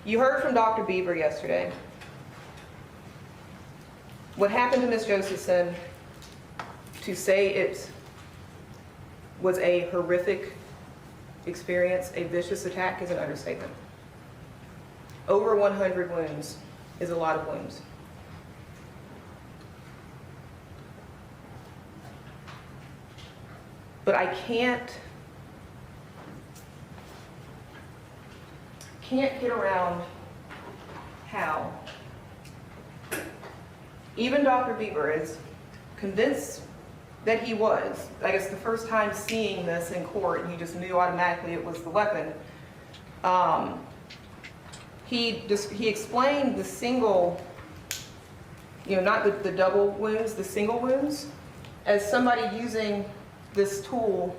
You heard from Dr. Beaver yesterday. What happened to Ms. Josephson, to say it was a horrific experience, a vicious attack, is an understatement. Over 100 wounds is a lot of wounds. But I can't get around how even Dr. Beaver is convinced that he was. I guess the first time seeing this in court, he just knew automatically it was the weapon. He explained the single, not the double wounds, the single wounds, as somebody using this tool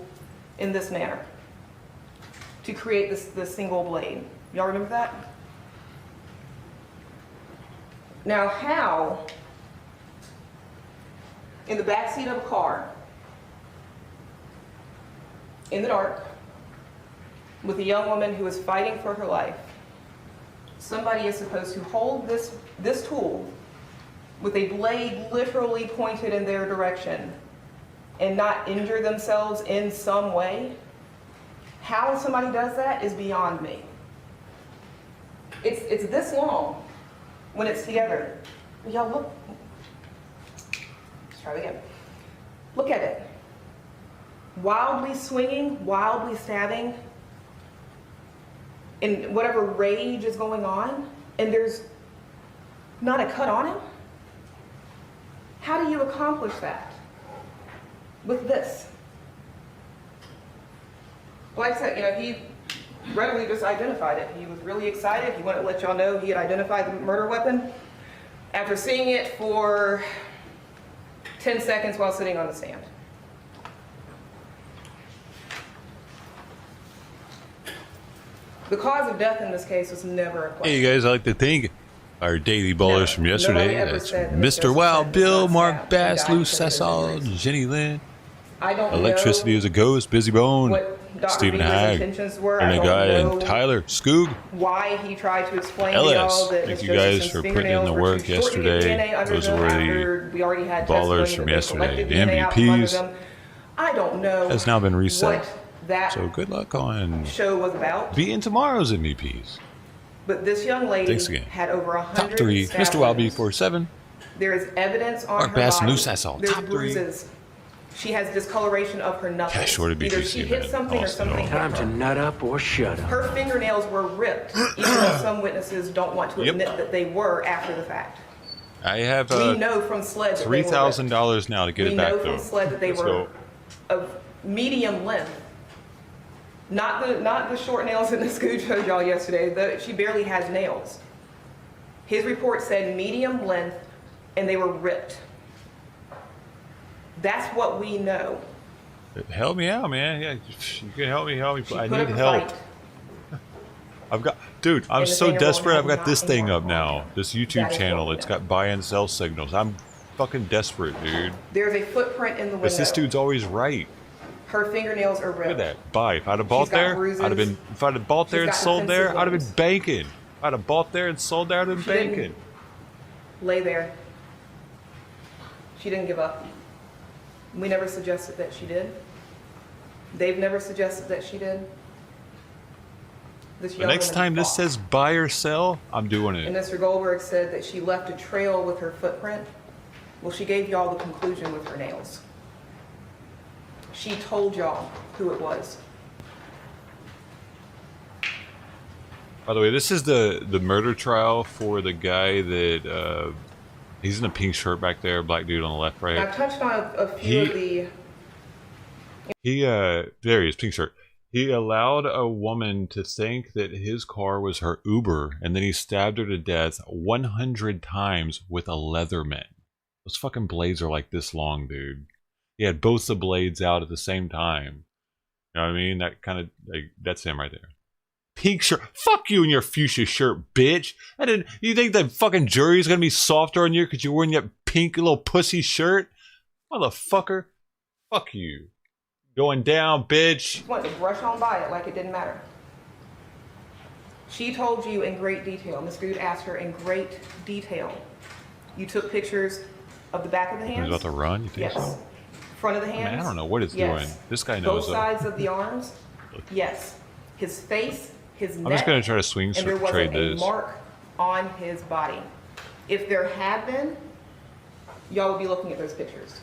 in this manner to create this single blade. Y'all remember that? Now, how, in the backseat of a car, in the dark, with a young woman who is fighting for her life, somebody is supposed to hold this tool with a blade literally pointed in their direction and not injure themselves in some way? How somebody does that is beyond me. It's this long when it's together. Y'all look. Let's try it again. Look at it. Wildly swinging, wildly stabbing, in whatever rage is going on, and there's not a cut on him? How do you accomplish that with this? Like I said, he readily just identified it. He was really excited. He wanted to let y'all know he had identified the murder weapon after seeing it for 10 seconds while sitting on the stand. The cause of death in this case was never a question. Hey, you guys, I'd like to thank our daily ballers from yesterday. That's Mr. Wild Bill, Mark Bass, Lou Cecil, Jenny Lynn. I don't Electricity know is a Ghost, Busy Bone, what Dr. Stephen Beaver's Hagg, intentions were. and I a don't guy, know and Tyler, Skoog, why he tried to explain to LS. y'all that Thank Ms. you guys Josephson's for putting in fingernails the were work too short to get yesterday. DNA under Those them were the after we already had ballers testimony from that they yesterday. collected The DNA out from under MVPs them. I don't know has now been reset. what that So good luck on show was about. beating tomorrow's MVPs. But this young lady Thanks again. had over 100 Top 3, stab Mr. Wild wounds. B47. There is evidence on Mark her Bass and body. Lou Cecil. There's Top 3. bruises. She has discoloration of her knuckles. Cash short of Either BGC, she hit man. something or Awesome. something hit Time to her. nut up or shut up. Her fingernails were ripped, even though some witnesses don't want to admit that they were after the fact. I have We know from SLED that they were ripped. $3,000 now to get We it back, know though. from SLED that they Let's were go. of medium length. Not the short nails that Ms. Scoo showed y'all yesterday. She barely has nails. His report said medium length, and they were ripped. That's what we know. Help me out, man. Yeah, you can help me. She I put need up a help. fight. I've got, dude, I'm And the so finger desperate. won't I've got have this thing nothing up on now. it. This That YouTube is channel. what we It's know. got buy and sell signals. I'm fucking desperate, dude. There's a footprint in the window. Because this dude's always right. Her fingernails are ripped. Look at that. Buy. If I'd have bought She's got there, bruises. I'd have been. If I'd have bought there She's and got sold there, defensive I'd have been wounds. banking. If I'd have bought there and sold there, I'd have been She didn't banking. lay there. She didn't give up. We never suggested that she did. They've never suggested that she did. This The young next woman time this fought. says buy or sell, I'm doing And it. Mr. Goldberg said that she left a trail with her footprint. Well, she gave y'all the conclusion with her nails. She told y'all who it was. By the way, this is the murder trial for the guy that he's in a pink shirt back there, black dude on the left, right. I've touched on a few of the. There he is, pink shirt. He allowed a woman to think that his car was her Uber, and then he stabbed her to death 100 times with a Leatherman. Those fucking blades are like this long, dude. He had both the blades out at the same time. You know what I mean? That kind of, like, that's him right there. Pink shirt. Fuck you and your fuchsia shirt, bitch. You think the fucking jury's gonna be softer on you because you're wearing that pink little pussy shirt? Motherfucker. Fuck you. Going down, bitch. She wanted to brush on by it like it didn't matter. She told you in great detail. Mr. Good asked her in great detail. You took pictures of the back of the hands? He's about to run, you think yes. so? Front of the hands? I mean, I don't know what it's yes. doing. This guy knows. Both sides of the arms? Yes. His face, his neck. I'm just going to try to swing and there trade wasn't a this. mark on his body. If there had been, y'all would be looking at those pictures.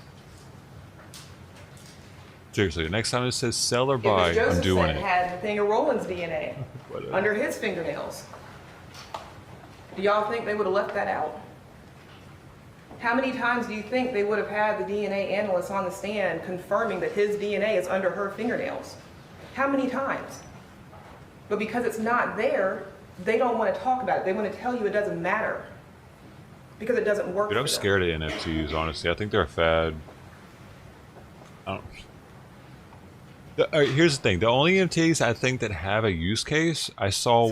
Seriously, next time it says sell or buy, I'm doing it. If had Nathaniel Rowland's DNA under his fingernails, do y'all think they would have left that out? How many times do you think they would have had the DNA analyst on the stand confirming that his DNA is under her fingernails? How many times? But because it's not there, they don't want to talk about it. They want to tell you it doesn't matter because it doesn't work. Dude, I'm scared of NFTs, honestly. I think they're a fad. I don't. Here's the thing: the only NFTs I think that have a use case, I saw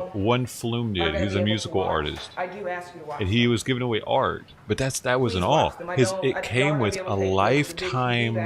one Flume did. He's a musical artist. I do ask you to watch. And he was giving away art, but that wasn't all. It came with a lifetime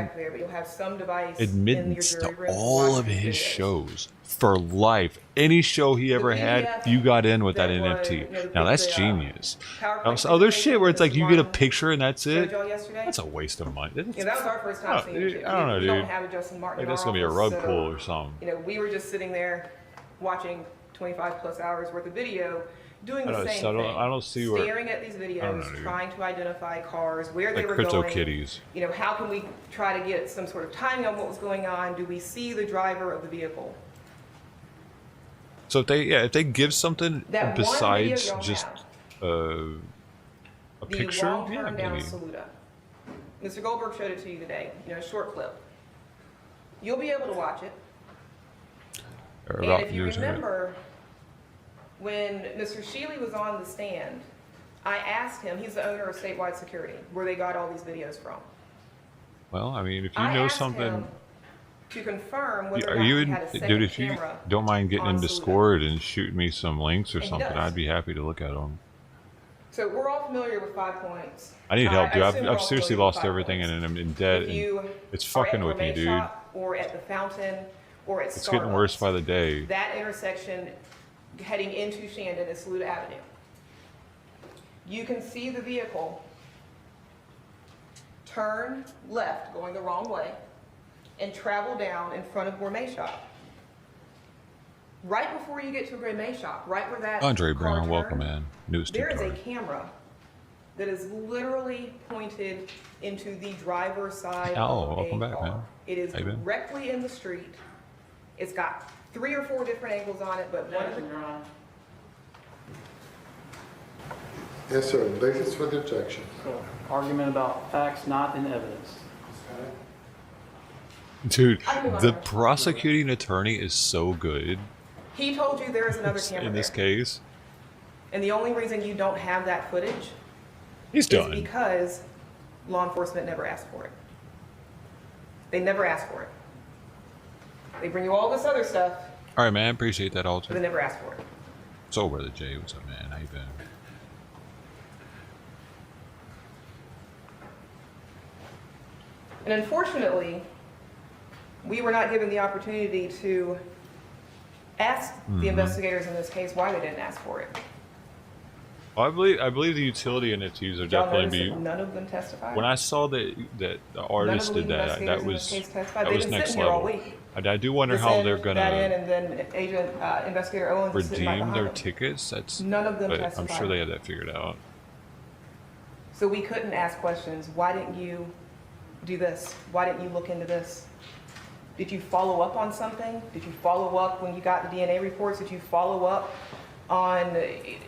admittance to all of his shows for life. Any show he ever had, you got in with that NFT. Now that's genius. There's shit where it's like you get a picture and that's it. That's a waste of money. Yeah, that was our first time seeing it. I don't know, dude. We don't have a Justin Martin. Like that's gonna be a rug pull or something. You know, we were just sitting there watching 25 plus hours worth of video, doing the same thing. I don't see where. Staring at these videos, trying to identify cars, where they were crypto going. kitties. You know, how can we try to get some sort of timing on what was going on? Do we see the driver of the vehicle? So if they give something that besides just a picture, yeah, maybe. Saluda. Mr. Goldberg showed it to you today, a short clip. You'll be able to watch it. And if you remember, when Mr. Shealy was on the stand, I asked him, he's the owner of Statewide Security, where they got all these videos from. Well, I mean, if you know something... to confirm whether or not he had a second if you don't mind getting in Discord and shooting me some links or something, I'd be happy to look at them. So we're all familiar with 5 points. I need help, dude. I've seriously lost everything and I'm in debt. And it's fucking with me, dude. Or at the fountain, or at Starbucks. It's getting worse by the day. That intersection heading into Shandon is Saluda Avenue. You can see the vehicle turn left, going the wrong way, and travel down in front of Gourmet Shop. Right before you get to Gourmet Shop, right where that Andre Brown, welcome, man. There is a camera that is literally pointed into the driver's side of a welcome back, car. man. It is directly in the street. It's got 3 or 4 different angles on it, but one of the... Yes, sir. Basis for the objection. So, argument about facts not in evidence. Dude, the prosecuting attorney is so good. He told you there is another camera in this case. And the only reason you don't have that footage is because law enforcement never asked for it. They never asked for it. They bring you all this other stuff. All right, man. Appreciate that, Alter. But they never asked for it. So, Brother Jay, what's up, man? How you been? And unfortunately, we were not given the opportunity to ask the investigators in this case why they didn't ask for it. Well, I believe the utility NFTs are definitely none of them testified. When I saw that the artist did that was next level. I do wonder how they're gonna and then Agent Investigator Owens redeem their tickets. That's none of them but I'm sure they had that figured out. So we couldn't ask questions. Why didn't you do this? Why didn't you look into this? Did you follow up on something? Did you follow up when you got the DNA reports? Did you follow up on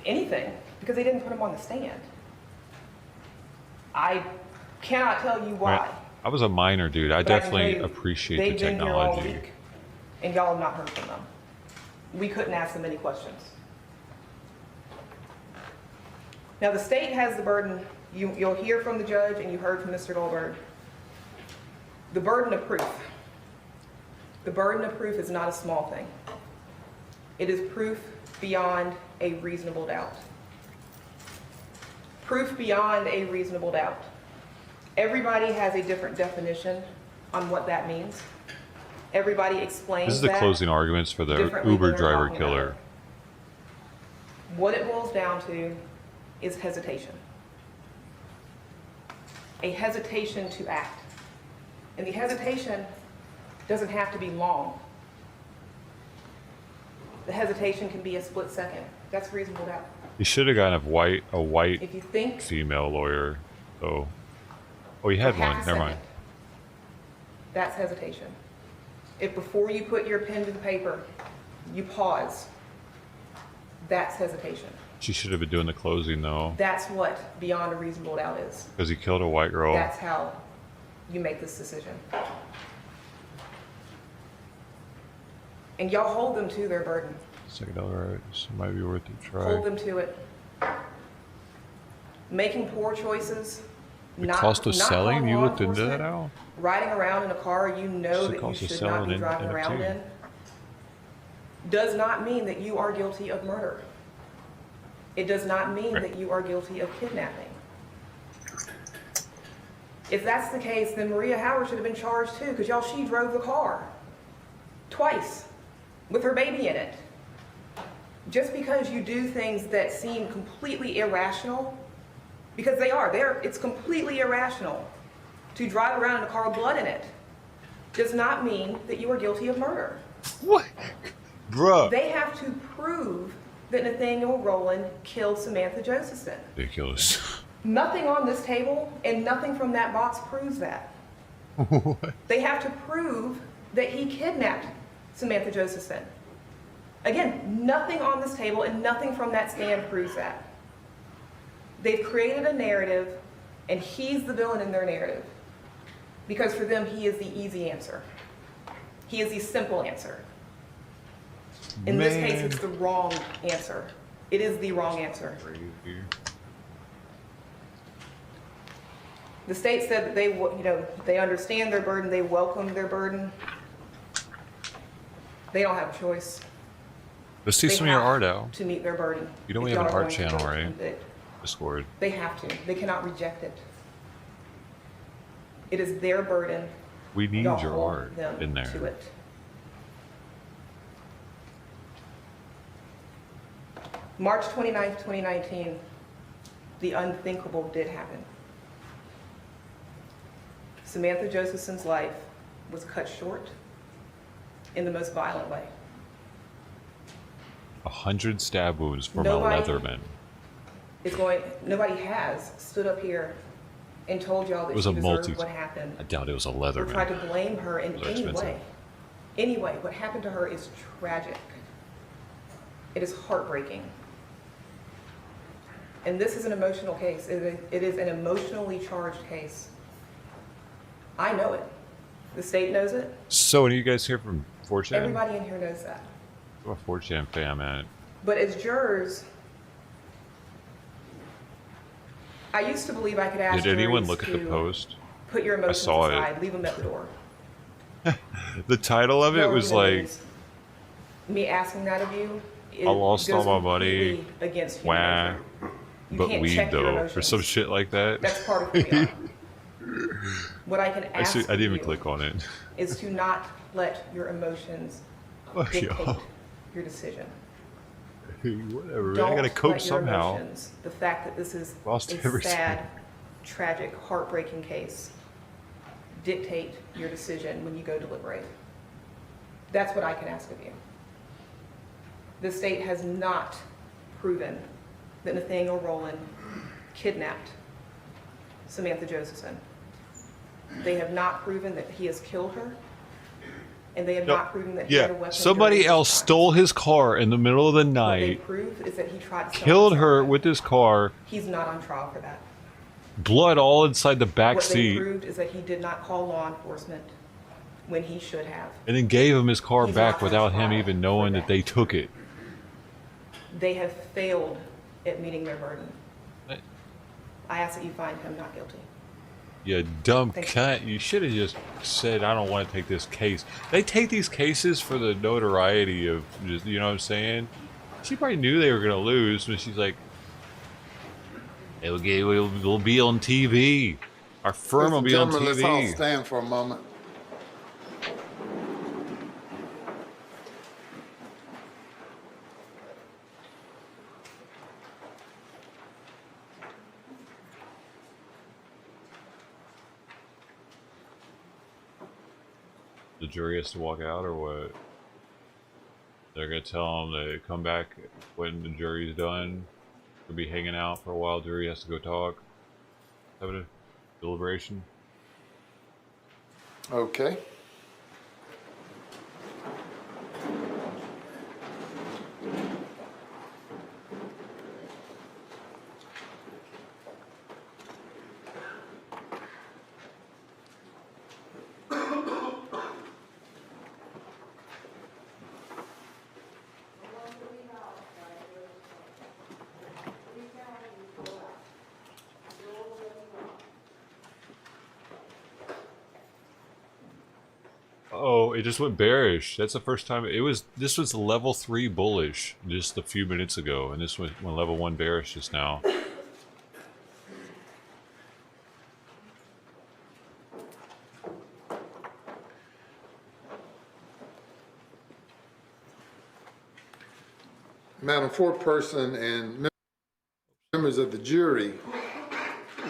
anything? Because they didn't put them on the stand. I cannot tell you why. Right. I was a minor, dude. I definitely appreciate the technology. Been here all week, and y'all have not heard from them. We couldn't ask them any questions. Now the state has the burden. You'll hear from the judge, and you heard from Mr. Goldberg. The burden of proof. The burden of proof is not a small thing. It is proof beyond a reasonable doubt. Proof beyond a reasonable doubt. Everybody has a different definition on what that means. everybody explains This is the that closing arguments for the differently Uber when they're driver talking about killer. it. What it boils down to is hesitation. A hesitation to act. And the hesitation doesn't have to be long. The hesitation can be a split second. That's reasonable doubt. He should have gotten a white If you think female lawyer. Oh, you had for half one. a Never mind. second, that's hesitation. If before you put your pen to the paper, you pause, that's hesitation. She should have been doing the closing though, That's what beyond a reasonable doubt is. because he killed a white girl. That's how you make this decision. And y'all hold them to their burden. $2 rights might be worth a try. Hold them to it. Making poor choices. The not, cost of not selling? calling You law looked into that, enforcement, Al? Riding around in a car you know It's the that you cost of should not selling be an driving around NFT. in does not mean that you are guilty of murder. It does not mean Right. that you are guilty of kidnapping. If that's the case, then Maria Howard should have been charged too, because she drove the car twice with her baby in it. Just because you do things that seem completely irrational, because it's completely irrational to drive around in a car with blood in it, does not mean that you are guilty of murder. What? Bruh. They have to prove that Nathaniel Rowland killed Samantha Josephson. Ridiculous. Nothing on this table and nothing from that box proves that. What? They have to prove that he kidnapped Samantha Josephson. Again, nothing on this table and nothing from that stand proves that. They've created a narrative, and he's the villain in their narrative. Because for them, he is the easy answer. He is the simple answer. In this case, it's the wrong answer. It is the wrong answer. Crazy. The state said that they understand their burden, they welcome their burden. They don't have a choice. Let's see They some of your have art, Al. to meet their burden. You know If we have an y'all are art going to channel, vote to right? convict. Discord. They have to. They cannot reject it. It is their burden. We need Y'all your hold art them in to there. it. March 29th, 2019, the unthinkable did happen. Samantha Josephson's life was cut short in the most violent way. 100 stab wounds from Nobody- a Leatherman. Nobody has stood up here and told y'all It that was she a deserved what happened. I doubt it was a Or tried to Leatherman. blame her in Those are any expensive. way. Anyway, what happened to her is tragic. It is heartbreaking. And this is an emotional case. It is an emotionally charged case. I know it. The state knows it. So, when are you guys here from 4chan? Everybody in here knows that. I'm a 4chan fan, man. But as jurors, I used to believe I could ask Did anyone juries look at the to post? put your emotions saw it. aside, leave them at the door. The title of it No, was you know, like, me asking that of you. It I lost all goes my money, completely against human wah, nature. You but can't weed check your though, or emotions. some shit like that. That's part of who we are. What I can I ask didn't even you click on it. is to not let your emotions Fuck dictate y'all. your decision. Whatever, man. Don't I gotta cope let your somehow. emotions, the fact that this is Lost a everything. sad, tragic, heartbreaking case, dictate your decision when you go deliberate. That's what I can ask of you. The state has not proven that Nathaniel Rowland kidnapped Samantha Josephson. They have not proven that he has killed her, and they have not proven that he had a Yeah, weapon. somebody during his else crime. stole his car in the middle of the What they night, proved is that he tried to killed her self-destruct. with his car, He's not on trial for that. blood all inside the back What they seat, proved is that he did not call law enforcement when he should have. and then gave him his car He's back not on without him trial even for knowing that. that they took it. They have failed at meeting their burden. What? I ask that you find him not guilty. You dumb Thank cunt. You should have just said, I don't want to take this case. They take these cases for the notoriety of just, you know what I'm saying? She probably knew they were going to lose, but she's like, we'll be on TV. Our firm will Ladies be and on gentlemen, let's all TV. stand for a moment. The jury has to walk out, or what? They're gonna tell them to come back when the jury's done. They'll be hanging out for a while. Jury has to go talk. Have a deliberation. Okay. Oh, it just went bearish. That's the first time it was. This was level 3 bullish just a few minutes ago, and this went level 1 bearish just now. Madam Foreperson and members of the jury,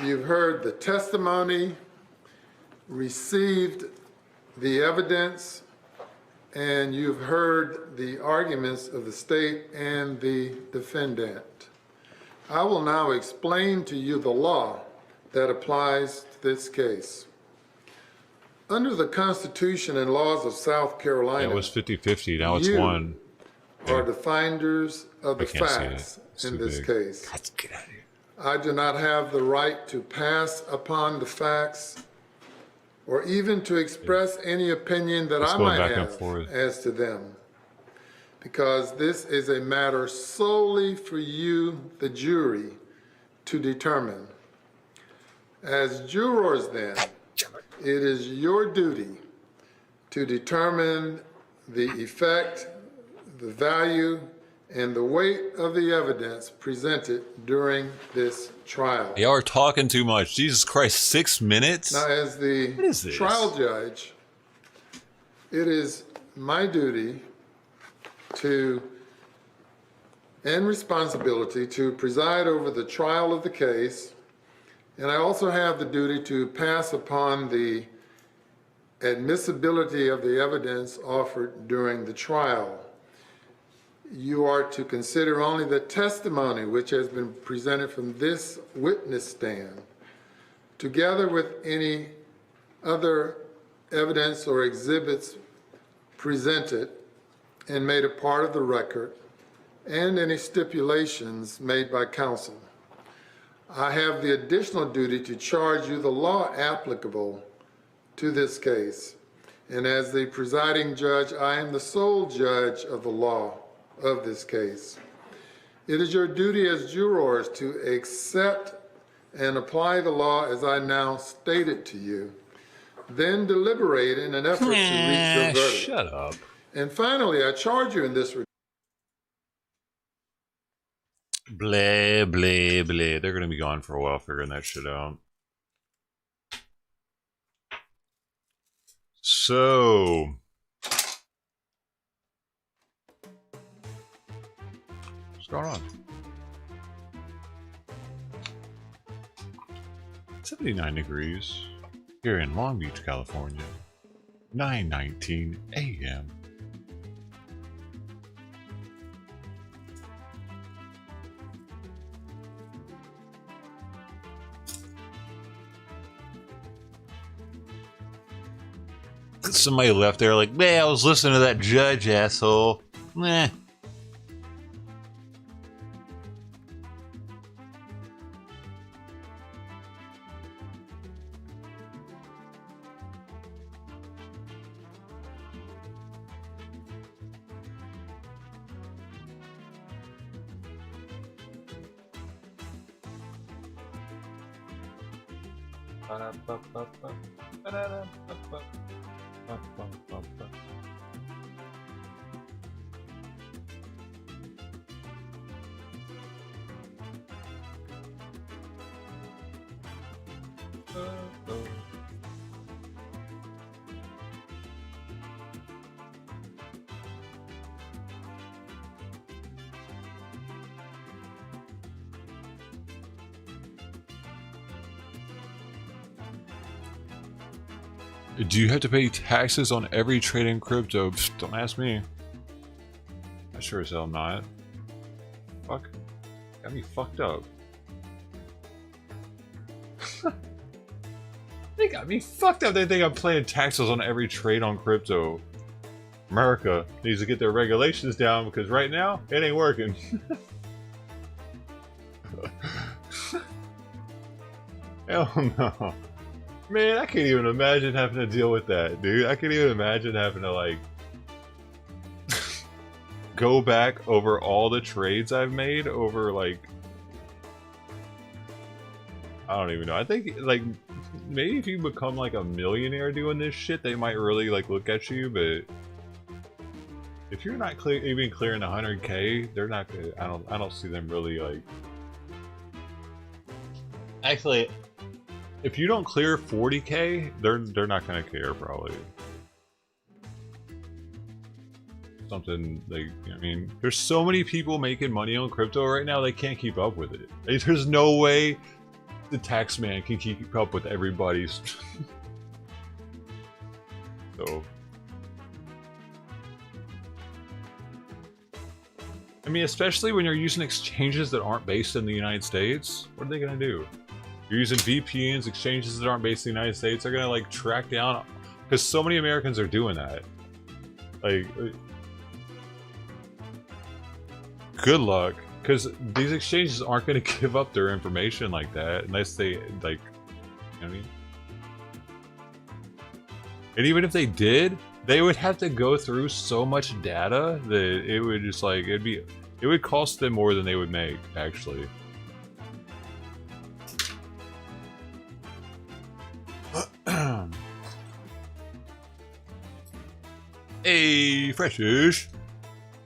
you've heard the testimony, received the evidence, and you've heard the arguments of the state and the defendant. I will now explain to you the law that applies to this case. Under the Constitution and laws of South Carolina, It was 50-50. Now it's you 1. are the finders of the I can't see it. facts It's in too this big. case. Let's get out of here. I do not have the right to pass upon the facts or even to express any opinion that It's I going might back and have forth. as to them, because this is a matter solely for you, the jury, to determine. As jurors, then, it is your duty to determine the effect, the value, and the weight of the evidence presented during this trial. Y'all are talking too much. Jesus Christ, 6 minutes? Now, as the What is this? trial judge, it is my duty and responsibility to preside over the trial of the case, and I also have the duty to pass upon the admissibility of the evidence offered during the trial. You are to consider only the testimony which has been presented from this witness stand, together with any other evidence or exhibits presented and made a part of the record, and any stipulations made by counsel. I have the additional duty to charge you the law applicable to this case, and as the presiding judge, I am the sole judge of the law of this case. It is your duty as jurors to accept and apply the law as I now stated to you, then deliberate in an effort to reach your verdict. Shut up. And finally, I charge you in this regard. Blah, blah, blah. They're going to be gone for a while figuring that shit out. So... what's going on? 79 degrees here in Long Beach, California. 9:19 a.m. Somebody left there like, man, I was listening to that judge, asshole. Meh. Do you have to pay taxes on every trade in crypto? Pfft, don't ask me. I sure as hell not. Fuck. Got me fucked up. They got me fucked up. They think I'm paying taxes on every trade on crypto. America needs to get their regulations down because right now, it ain't working. Hell no. Man, I can't even imagine having to deal with that, dude. I can't even imagine having to, like, go back over all the trades I've made over, like, I don't even know. I think, like, maybe if you become, like, a millionaire doing this shit, they might really, like, look at you, but if you're not even clearing 100K, they're not gonna, I don't see them really, like... Actually, if you don't clear 40K, they're not gonna care, probably. Something like, I mean, there's so many people making money on crypto right now, they can't keep up with it. There's no way the tax man can keep up with everybody's. So, I mean, especially when you're using exchanges that aren't based in the United States, what are they gonna do? You're using VPNs, exchanges that aren't based in the United States, they're gonna, like, track down, because so many Americans are doing that. Like, good luck, because these exchanges aren't gonna give up their information like that unless they, like, you know what I mean? And even if they did, they would have to go through so much data that it would just, like, it would cost them more than they would make, actually. Hey, Freshish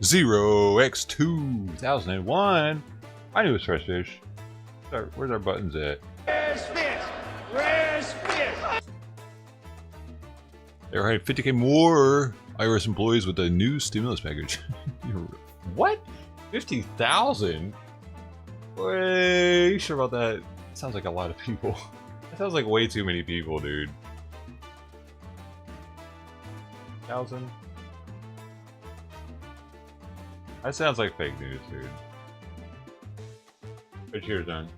0x2001. I knew it was Freshish. Where's our buttons at? Where's Fish? Where's Fish? They're hiring 50K more IRS employees with a new stimulus package. What? 50,000? Wait, you sure about that? Sounds like a lot of people. That sounds like way too many people, dude. 1,000? That sounds like fake news, dude. But cheers, then.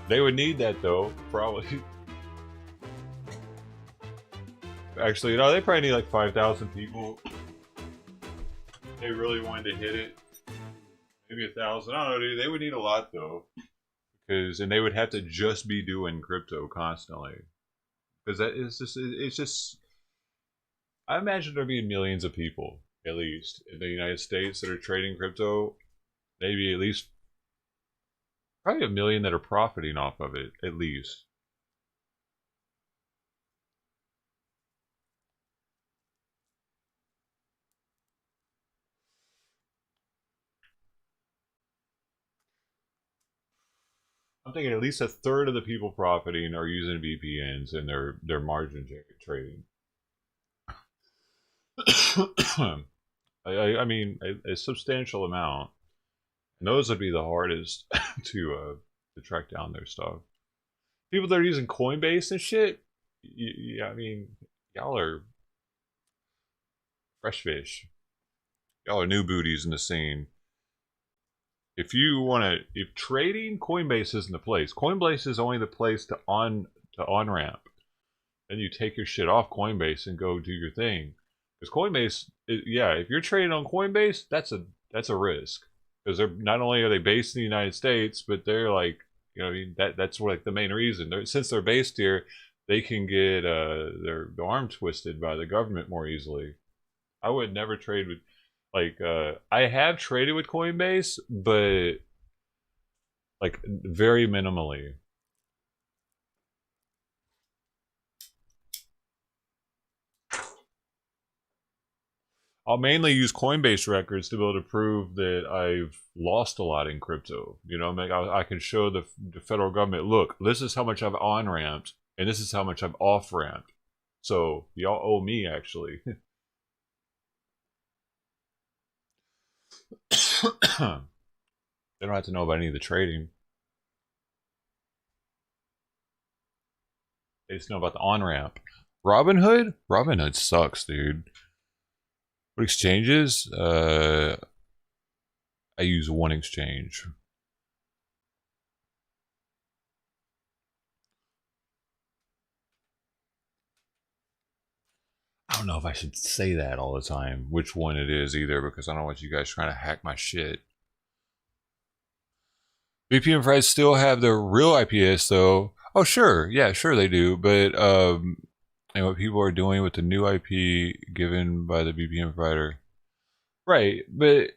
They would need that, though, probably. Actually, no, they probably need like 5,000 people. They really wanted to hit it. Maybe 1,000. I don't know, dude. They would need a lot, though. And they would have to just be doing crypto constantly. Because that is just, it's just, I imagine there being millions of people, at least, in the United States that are trading crypto. Maybe at least, probably 1 million that are profiting off of it, at least. I'm thinking at least 1/3 of the people profiting are using VPNs in their margin trading. I mean, a substantial amount. And those would be the hardest to track down their stuff. People that are using Coinbase and shit, yeah, I mean, y'all are fresh fish. Y'all are new booties in the scene. If you want to, if trading, Coinbase isn't the place. Coinbase is only the place to on-ramp. Then you take your shit off Coinbase and go do your thing. Because Coinbase, yeah, if you're trading on Coinbase, that's a risk. Because they're not only are they based in the United States, but they're like, you know, I mean, that's like the main reason. Since they're based here, they can get their arm twisted by the government more easily. I would never trade with. Like, I have traded with Coinbase, but, like, very minimally. I'll mainly use Coinbase records to be able to prove that I've lost a lot in crypto. You know, I can show the federal government, look, this is how much I've on-ramped, and this is how much I've off-ramped. So, y'all owe me, actually. They don't have to know about any of the trading. They just know about the on-ramp. Robinhood? Robinhood sucks, dude. What exchanges? I use one exchange. I don't know if I should say that all the time, which one it is either, because I don't want you guys trying to hack my shit. VPN providers still have their real IPS though. Oh sure, yeah, sure they do. But and what people are doing with the new IP given by the VPN provider, right? But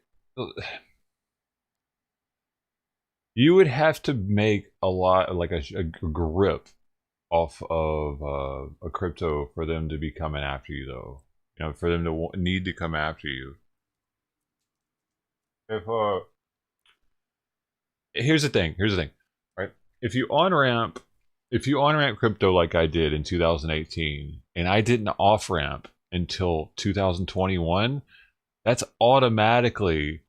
you would have to make a lot, like a grip off of a crypto for them to be coming after you, though. You know, for them to need to come after you. If here's the thing, right? If you on ramp crypto like I did in 2018, and I didn't off ramp until 2021, that's automatically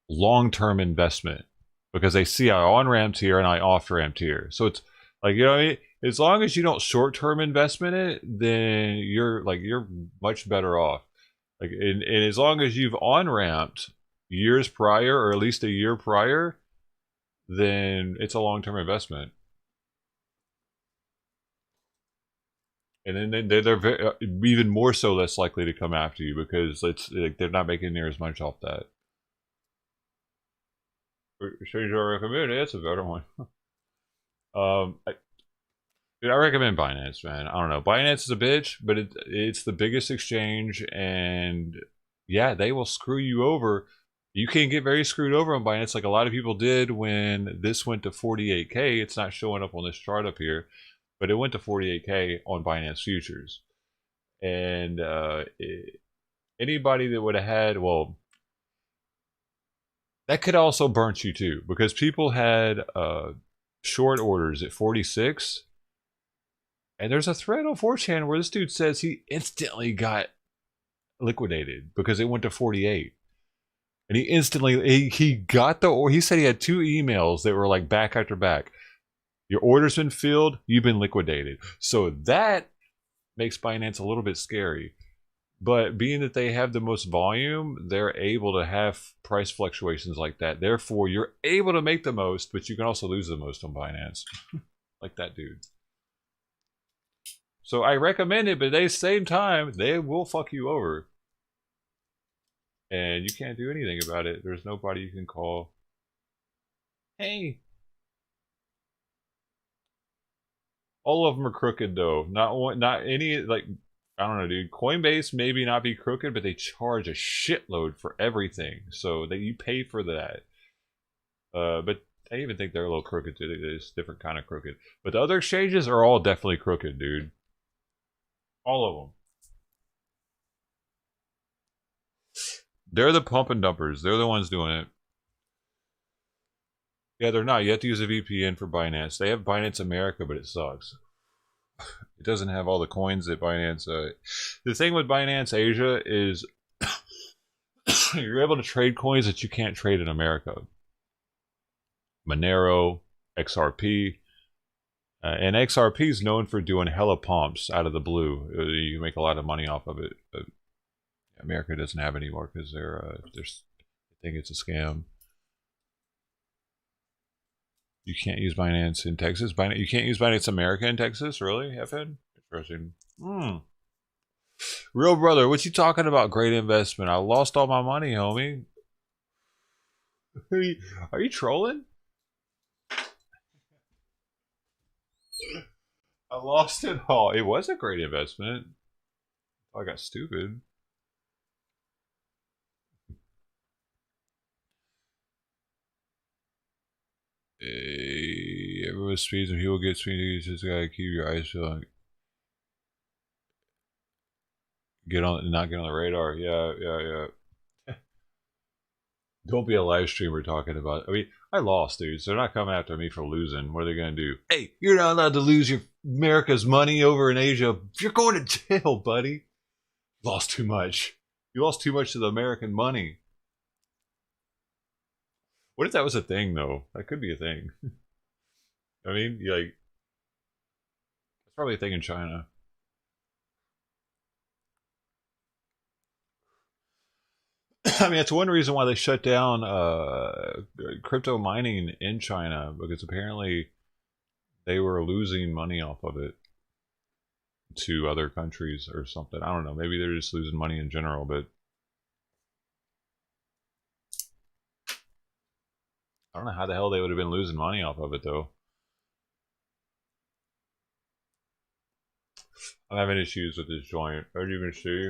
long-term investment because they see I on ramped here and I off ramped here. So it's like, you know what I mean? As long as you don't short-term investment it, then you're much better off. Like, and as long as you've on ramped years prior, or at least a year prior, then it's a long-term investment. And then they're even more so less likely to come after you because it's like they're not making near as much off that. Exchange I recommend, that's a better one. Dude, I recommend Binance, man. I don't know. Binance is a bitch, but it's the biggest exchange, and yeah, they will screw you over. You can get very screwed over on Binance, like a lot of people did when this went to 48K. It's not showing up on this chart up here, but it went to 48K on Binance futures. And anybody that would have had, well, that could also burnt you too, because people had short orders at 46. And there's a thread on 4chan where this dude says he instantly got liquidated because it went to 48. And he instantly, he got he said he had 2 emails that were like back after back. Your order's been filled, you've been liquidated. So that makes Binance a little bit scary. But being that they have the most volume, they're able to have price fluctuations like that. Therefore, you're able to make the most, but you can also lose the most on Binance. Like that dude. So I recommend it, but at the same time, they will fuck you over. And you can't do anything about it. There's nobody you can call. Hey. All of them are crooked though. Not any, like, I don't know, dude. Coinbase maybe not be crooked, but they charge a shitload for everything. So that you pay for that. But I even think they're a little crooked too. It's a different kind of crooked. But the other exchanges are all definitely crooked, dude. All of them. They're the pump and dumpers. They're the ones doing it. Yeah, they're not. You have to use a VPN for Binance. They have Binance America, but it sucks. It doesn't have all the coins that Binance... the thing with Binance Asia is you're able to trade coins that you can't trade in America. Monero, XRP... and XRP is known for doing hella pumps out of the blue. You can make a lot of money off of it. But America doesn't have anymore because they think it's a scam. You can't use Binance in Texas. You can't use Binance America in Texas, really? FN? Interesting. Real brother, what you talking about? Great investment. I lost all my money, homie. Are you trolling? I lost it all. It was a great investment. I got stupid. Everyone speeds and people get speed. You just gotta keep your eyes peeled. Not get on the radar. Yeah. Don't be a live streamer talking about it. I mean, I lost, dude. So they're not coming after me for losing. What are they going to do? Hey, you're not allowed to lose your America's money over in Asia. You're going to jail, buddy. Lost too much. You lost too much of the American money. What if that was a thing though? That could be a thing. I mean, like, it's probably a thing in China. I mean, it's one reason why they shut down crypto mining in China, because apparently they were losing money off of it to other countries or something. I don't know. Maybe they're just losing money in general, but I don't know how the hell they would have been losing money off of it though. I'm having issues with this joint. As you can see,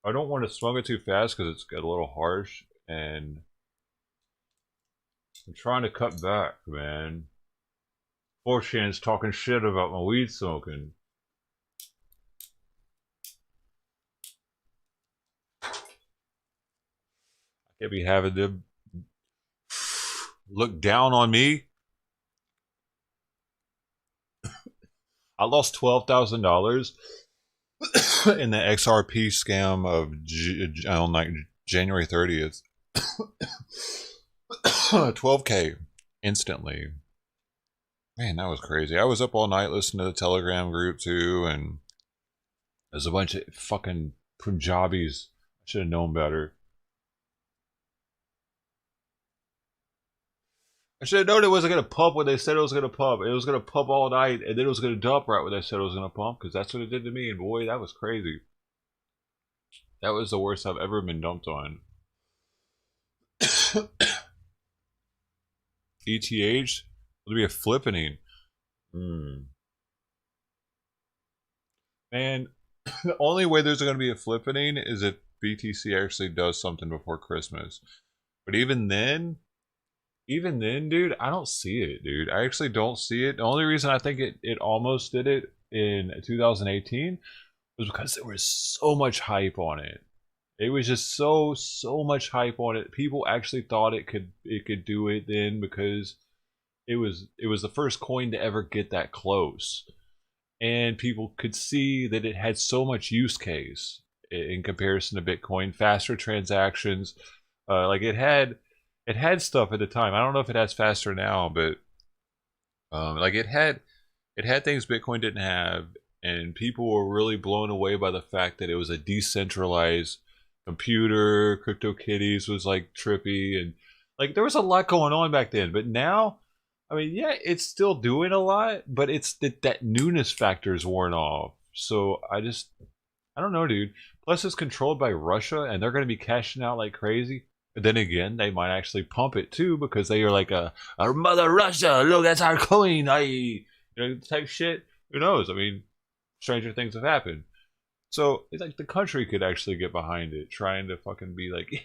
I don't want to smoke it too fast because it's got a little harsh, and I'm trying to cut back, man. 4chan's talking shit about my weed smoking. I can't be having them look down on me. I lost $12,000 in the XRP scam of on like January 30th. 12K instantly. Man, that was crazy. I was up all night listening to the Telegram group too, and there's a bunch of fucking Punjabis. I should have known better. I should have known it wasn't going to pump when they said it was going to pump. It was going to pump all night, and then it was going to dump right when they said it was going to pump, because that's what it did to me, and boy, that was crazy. That was the worst I've ever been dumped on. ETH? It'll be a flippening. Man, the only way there's going to be a flippening is if BTC actually does something before Christmas. But even then, dude, I don't see it, dude. I actually don't see it. The only reason I think it almost did it in 2018 was because there was so much hype on it. It was just so much hype on it. People actually thought it could do it then, because it was the first coin to ever get that close, and people could see that it had so much use case in comparison to Bitcoin, faster transactions. Like it had stuff at the time. I don't know if it has faster now, but like it had things Bitcoin didn't have, and people were really blown away by the fact that it was a decentralized computer. CryptoKitties was like trippy, and like there was a lot going on back then. But now, I mean, yeah, it's still doing a lot, but it's that newness factor is worn off. So I don't know, dude. Plus, it's controlled by Russia, and they're going to be cashing out like crazy. But then again, they might actually pump it too, because they are like our mother Russia, look, that's our coin, type shit. Who knows? I mean, stranger things have happened. So it's like the country could actually get behind it, trying to fucking be like,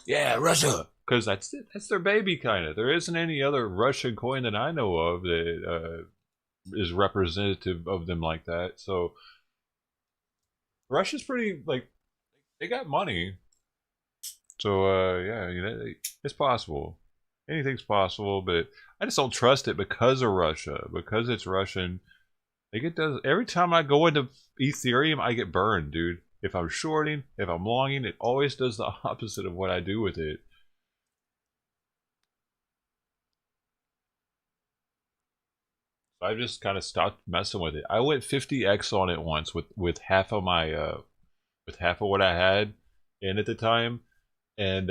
yeah, Russia, because that's their baby, kind of. There isn't any other Russian coin that I know of that is representative of them like that. So Russia's pretty, like, they got money. So yeah, it's possible. Anything's possible, but I just don't trust it because of Russia, because it's Russian. Like, it does. Every time I go into Ethereum, I get burned, dude. If I'm shorting, if I'm longing, it always does the opposite of what I do with it. So I've just kind of stopped messing with it. I went 50x on it once with half of my with half of what I had in at the time, and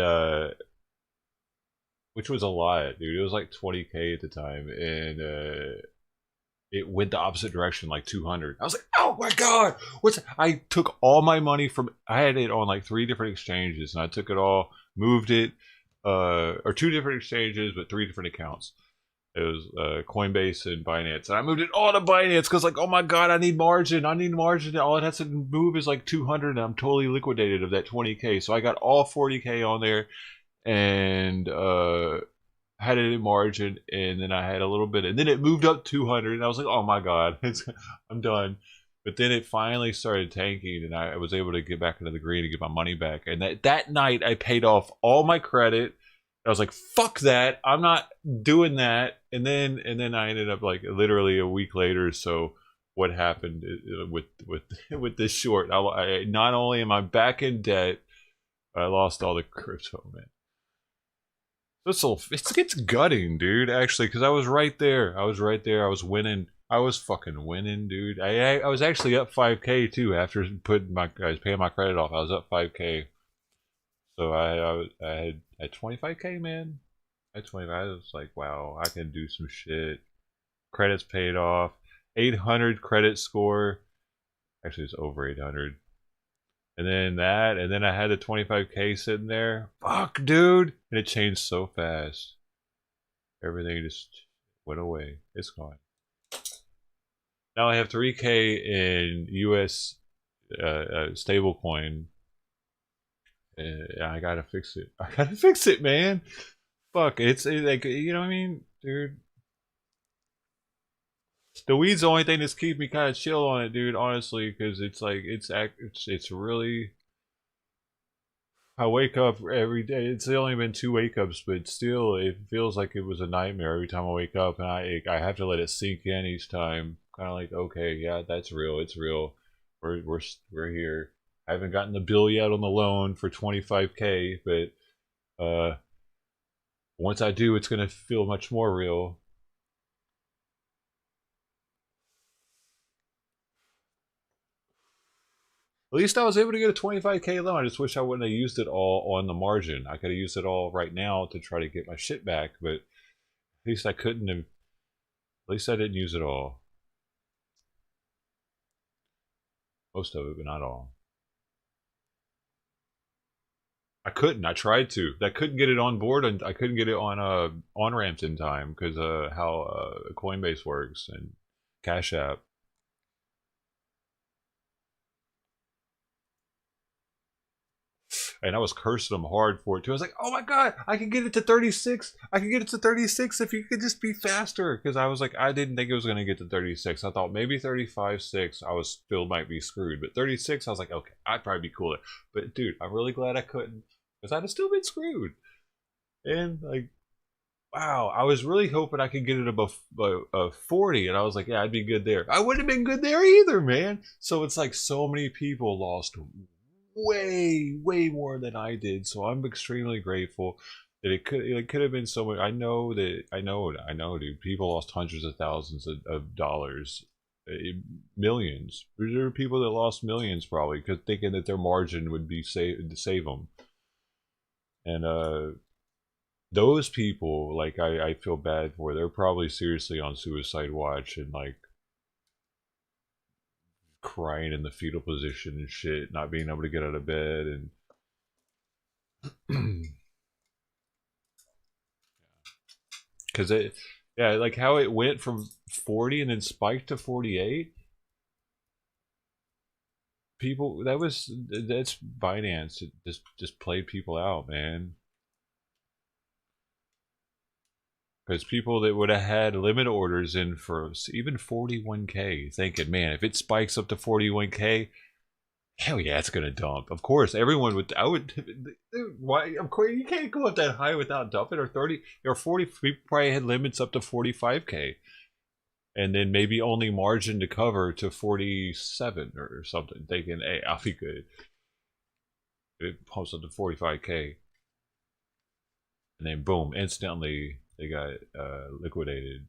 which was a lot, dude. It was like 20K at the time, and it went the opposite direction, like 200. I was like, oh my god, I took all my money from, I had it on like 3 different exchanges, and I took it all, moved it, or 2 different exchanges, but 3 different accounts. It was Coinbase and Binance, and I moved it all to Binance because, like, oh my god, I need margin. All it has to move is like 200, and I'm totally liquidated of that 20K. So I got all 40K on there, and had it in margin, and then I had a little bit, and then it moved up 200, and I was like, oh my god, I'm done. But then it finally started tanking, and I was able to get back into the green and get my money back. And that night, I paid off all my credit. I was like, fuck that, I'm not doing that. And then I ended up, like, literally a week later. So what happened with this short, I not only am I back in debt, I lost all the crypto, man. It's gutting, dude. Actually, because I was right there. I was right there. I was winning. I was fucking winning, dude. I was actually up 5K too after I was paying my credit off. I was up 5K. So I had 25K, man. I had 25. I was like, wow, I can do some shit. Credits paid off. 800 credit score. Actually, it's over 800. And then that, and then I had the 25K sitting there. Fuck, dude. And it changed so fast. Everything just went away. It's gone. Now I have 3K in US stablecoin. And I gotta fix it. I gotta fix it, man. Fuck, it's like, you know what I mean, dude. The weed's the only thing that's keeping me kind of chill on it, dude. Honestly, because it's like it's really. I wake up every day. It's only been 2 wake ups, but still, it feels like it was a nightmare every time I wake up, and I have to let it sink in each time. Kind of like, okay, yeah, that's real. It's real. We're here. I haven't gotten the bill yet on the loan for 25K, but once I do, it's gonna feel much more real. At least I was able to get a 25K loan. I just wish I wouldn't have used it all on the margin. I could have used it all right now to try to get my shit back, but at least I couldn't have. At least I didn't use it all. Most of it, but not all. I couldn't. I tried to. I couldn't get it on board, and I couldn't get it on ramps in time because how Coinbase works and Cash App. And I was cursing them hard for it too. I was like, "Oh my god, I can get it to 36. I can get it to 36 if you could just be faster." Because I was like, I didn't think it was gonna get to 36. I thought maybe 35.6. I was still might be screwed, but 36, I was like, okay, I'd probably be cooler. But dude, I'm really glad I couldn't, because I'd have still been screwed. And like, wow, I was really hoping I could get it above 40, and I was like, yeah, I'd be good there. I wouldn't have been good there either, man. So it's like so many people lost way more than I did, so I'm extremely grateful that it could have been so much. I know, dude. People lost hundreds of thousands of dollars, millions. There are people that lost millions probably because thinking that their margin would be to save them, and those people, like, I feel bad for. They're probably seriously on suicide watch and like crying in the fetal position and shit, not being able to get out of bed and because yeah, like how it went from 40 and then spiked to 48. People, that's Binance. It just played people out, man. Because people that would have had limit orders in for even 41K, thinking, man, if it spikes up to 41K, hell yeah, it's gonna dump. Of course, everyone would. I would. Dude, why? Of course, you can't go up that high without dumping. Or 30 or 40. People probably had limits up to 45K, and then maybe only margin to cover to 47 or something. Thinking, hey, I'll be good. It pumps up to 45K, and then boom, instantly they got liquidated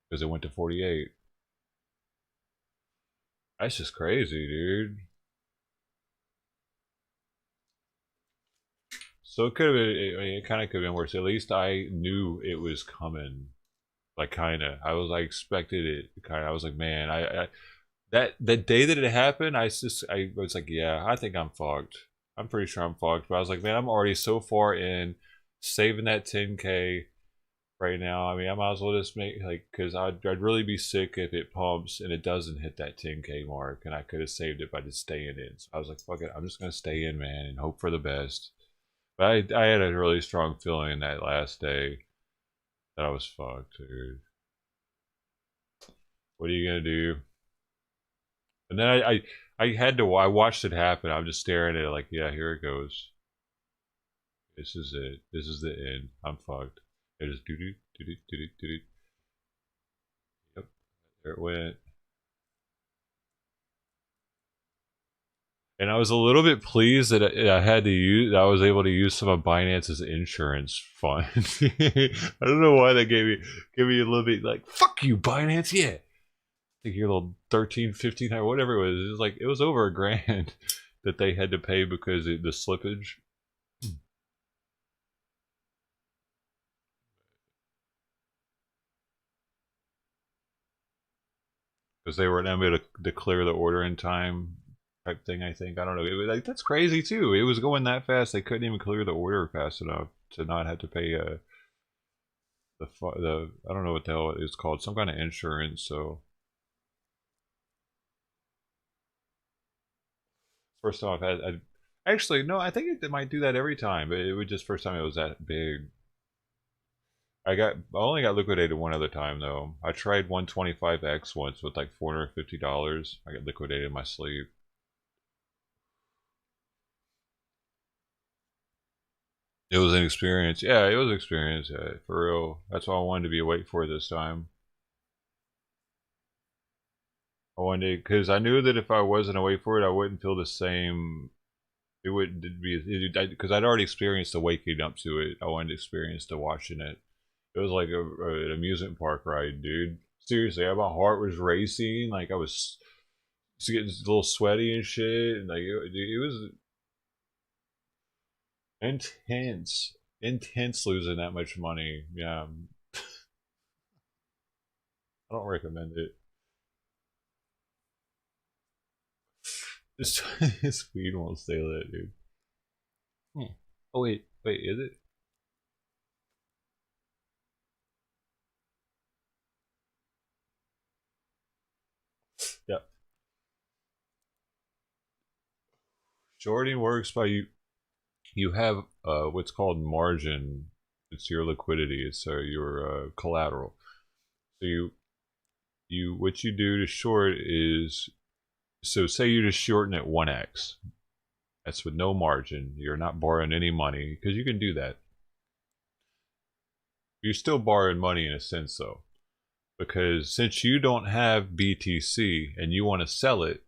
because it went to 48. That's just crazy, dude. So it could have been, I mean, it kind of could have been worse. At least I knew it was coming. Like, kind of. I expected it. Kind of. I was like, man, that day that it happened, I was like, yeah, I think I'm fucked. I'm pretty sure I'm fucked. But I was like, man, I'm already so far in saving that 10K right now. I mean, I might as well just make, like, because I'd really be sick if it pumps and it doesn't hit that 10K mark, and I could have saved it by just staying in. So I was like, fuck it, I'm just gonna stay in, man, and hope for the best. But I had a really strong feeling that last day that I was fucked, dude. What are you gonna do? And then I watched it happen. I'm just staring at it like, yeah, here it goes. This is it. This is the end. I'm fucked. It just doo doo doo doo doo doo doo. Yep, there it went. And I was a little bit pleased that I was able to use some of Binance's insurance fund. I don't know why they gave me a little bit like, fuck you, Binance, yeah. I think your little 13, 15, or whatever it was. It was like, it was over $1,000 that they had to pay because of the slippage. Because they weren't able to declare the order in time type thing, I think. I don't know. It was like, that's crazy too. It was going that fast. They couldn't even clear the order fast enough to not have to pay the I don't know what the hell it's called, some kind of insurance. So first time I've had, actually no, I think it might do that every time, but it was just first time it was that big. I only got liquidated one other time though. I tried 125x once with like $450. I got liquidated in my sleep. It was an experience. Yeah, it was an experience. Yeah, for real. That's why I wanted to be awake for this time. I wanted, because I knew that if I wasn't awake for it, I wouldn't feel the same. It wouldn't be, because I'd already experienced the waking up to it. I wanted to experience the watching it. It was like an amusement park ride, dude. Seriously, my heart was racing. Like I was getting a little sweaty and shit. And like it was intense losing that much money. Yeah, I don't recommend it. This weed won't stay lit, dude. Oh wait, is it? Yeah. Shorting works by you have what's called margin. It's your liquidity. It's your collateral. So what you do to short is, so say you're just shorting at 1x. That's with no margin. You're not borrowing any money, because you can do that. You're still borrowing money in a sense though, because since you don't have BTC and you want to sell it,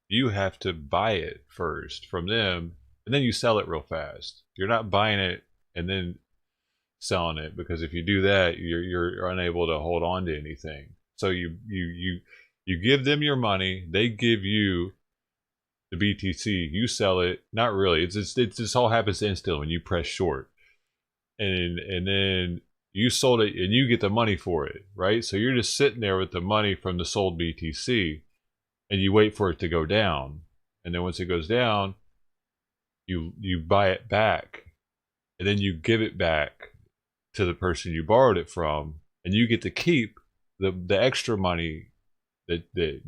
you have to buy it first from them, and then you sell it real fast. You're not buying it and then selling it, because if you do that, you're unable to hold on to anything. So you give them your money, they give you the BTC, you sell it. Not really. It's this all happens instantly when you press short, and then you sold it and you get the money for it, right? So you're just sitting there with the money from the sold BTC, and you wait for it to go down, and then once it goes down, you buy it back, and then you give it back to the person you borrowed it from, and you get to keep the extra money that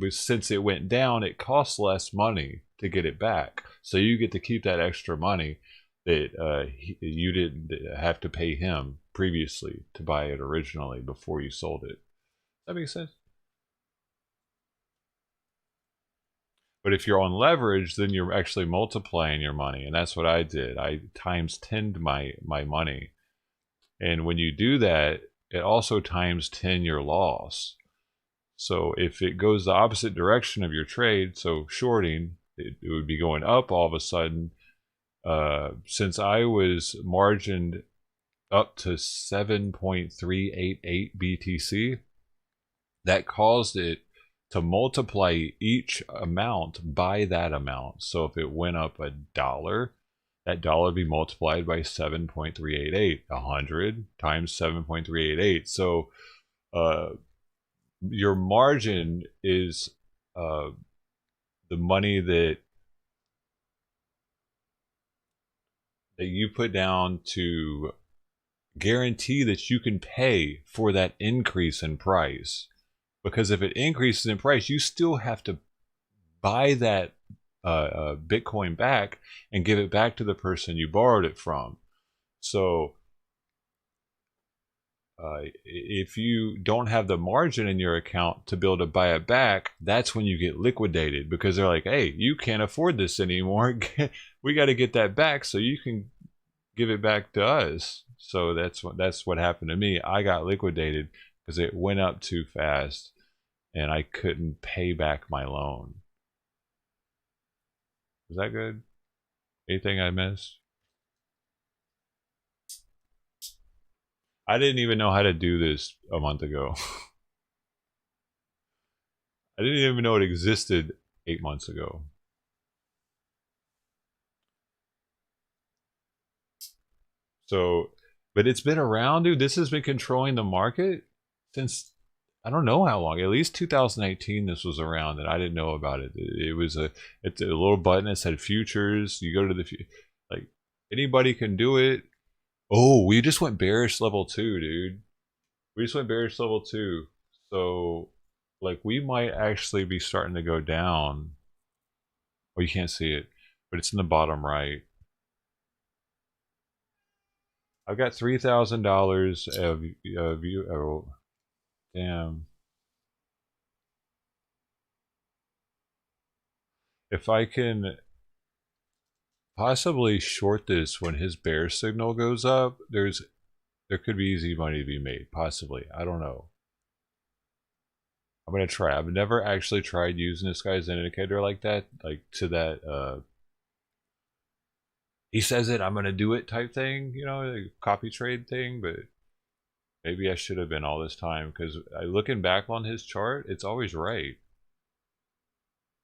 since it went down, it costs less money to get it back. So you get to keep that extra money that you didn't have to pay him previously to buy it originally before you sold it. Does that make sense? But if you're on leverage, then you're actually multiplying your money, and that's what I did. I times 10'd my money. And when you do that, it also times 10 your loss. So if it goes the opposite direction of your trade, so shorting, it would be going up all of a sudden. Since I was margined up to 7.388 BTC, that caused it to multiply each amount by that amount. So if it went up $1, that dollar would be multiplied by 7.388. 100 times 7.388. So your margin is the money that you put down to guarantee that you can pay for that increase in price. Because if it increases in price, you still have to buy that Bitcoin back and give it back to the person you borrowed it from. So if you don't have the margin in your account to be able to buy it back, that's when you get liquidated, because they're like, hey, you can't afford this anymore. We got to get that back so you can give it back to us. So that's what happened to me. I got liquidated because it went up too fast and I couldn't pay back my loan. Is that good? Anything I missed? I didn't even know how to do this a month ago. I didn't even know it existed 8 months ago. So, but it's been around, dude. This has been controlling the market since I don't know how long. At least 2018, this was around, and I didn't know about it. It's a little button that said futures. You go to the like anybody can do it. Oh, we just went bearish level 2, dude. We just went bearish level 2. So, like, we might actually be starting to go down. Oh, you can't see it, but it's in the bottom right. I've got $3,000 of you. Oh, damn. If I can possibly short this when his bear signal goes up, there could be easy money to be made. Possibly, I don't know. I'm gonna try. I've never actually tried using this guy's indicator like that, like to that. He says it, I'm gonna do it type thing, you know, like copy trade thing. But maybe I should have been all this time because looking back on his chart, it's always right.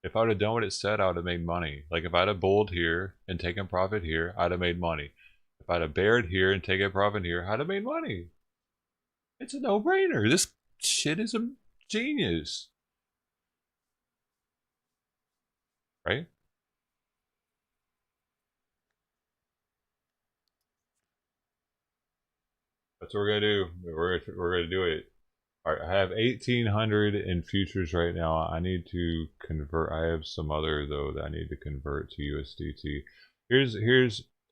If I would have done what it said, I would have made money. Like if I'd have bulled here and taken profit here, I'd have made money. If I'd have bared here and taken profit here, I'd have made money. It's a no-brainer. This shit is a genius. Right? That's what we're gonna do. We're gonna do it. All right, I have 1,800 in futures right now. I need to convert. I have some other though that I need to convert to USDT. Here's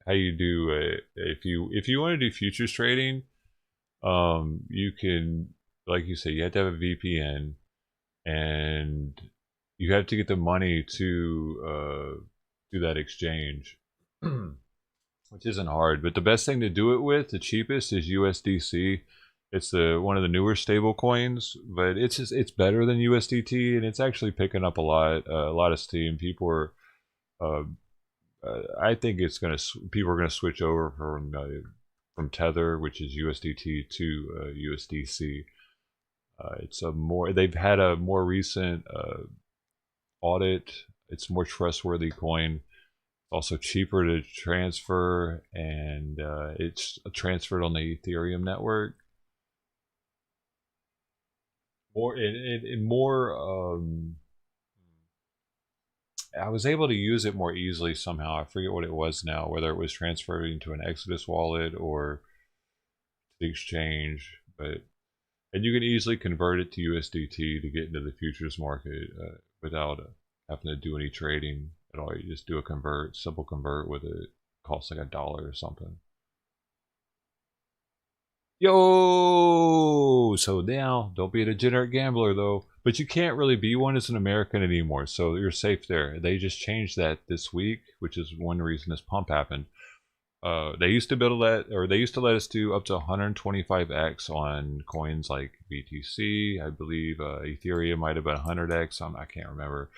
how you do it. If you want to do futures trading, you can, like you say, you have to have a VPN, and you have to get the money to do that exchange. Which isn't hard, but the best thing to do it with, the cheapest, is USDC. It's one of the newer stable coins, but it's better than USDT, and it's actually picking up a lot of steam. People are, I think people are gonna switch over from Tether, which is USDT, to USDC. They've had a more recent audit. It's a more trustworthy coin. Also cheaper to transfer, and it's transferred on the Ethereum network. I was able to use it more easily somehow. I forget what it was now, whether it was transferring to an Exodus wallet or the exchange, and you can easily convert it to USDT to get into the futures market without having to do any trading at all. You just do a simple convert with it. Costs like $1 or something. Yo! So now, don't be a degenerate gambler though. But you can't really be one as an American anymore, so you're safe there. They just changed that this week, which is one reason this pump happened. They used to they used to let us do up to 125x on coins like BTC. I believe Ethereum might have been 100x. I can't remember.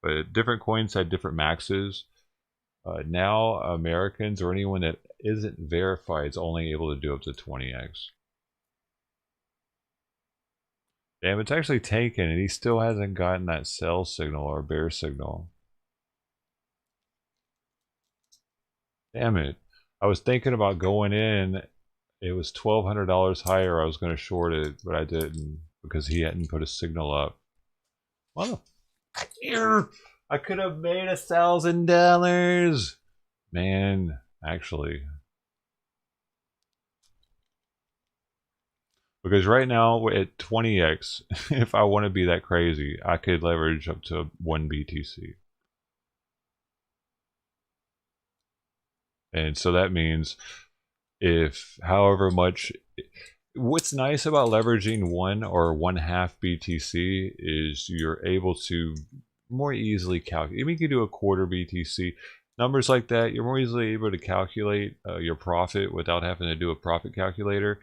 But different coins had different maxes. Now Americans or anyone that isn't verified is only able to do up to 20x. Damn, it's actually taken, and he still hasn't gotten that sell signal or bear signal. Damn it. I was thinking about going in. It was $1,200 higher. I was going to short it, but I didn't because he hadn't put a signal up. Motherfucker. I could have made $1,000. Man, actually. Because right now we're at 20x. If I want to be that crazy, I could leverage up to 1 BTC. And so that means if however much, what's nice about leveraging 1 or 1/2 BTC is you're able to more easily calculate. Even if you do a quarter BTC, numbers like that, you're more easily able to calculate your profit without having to do a profit calculator.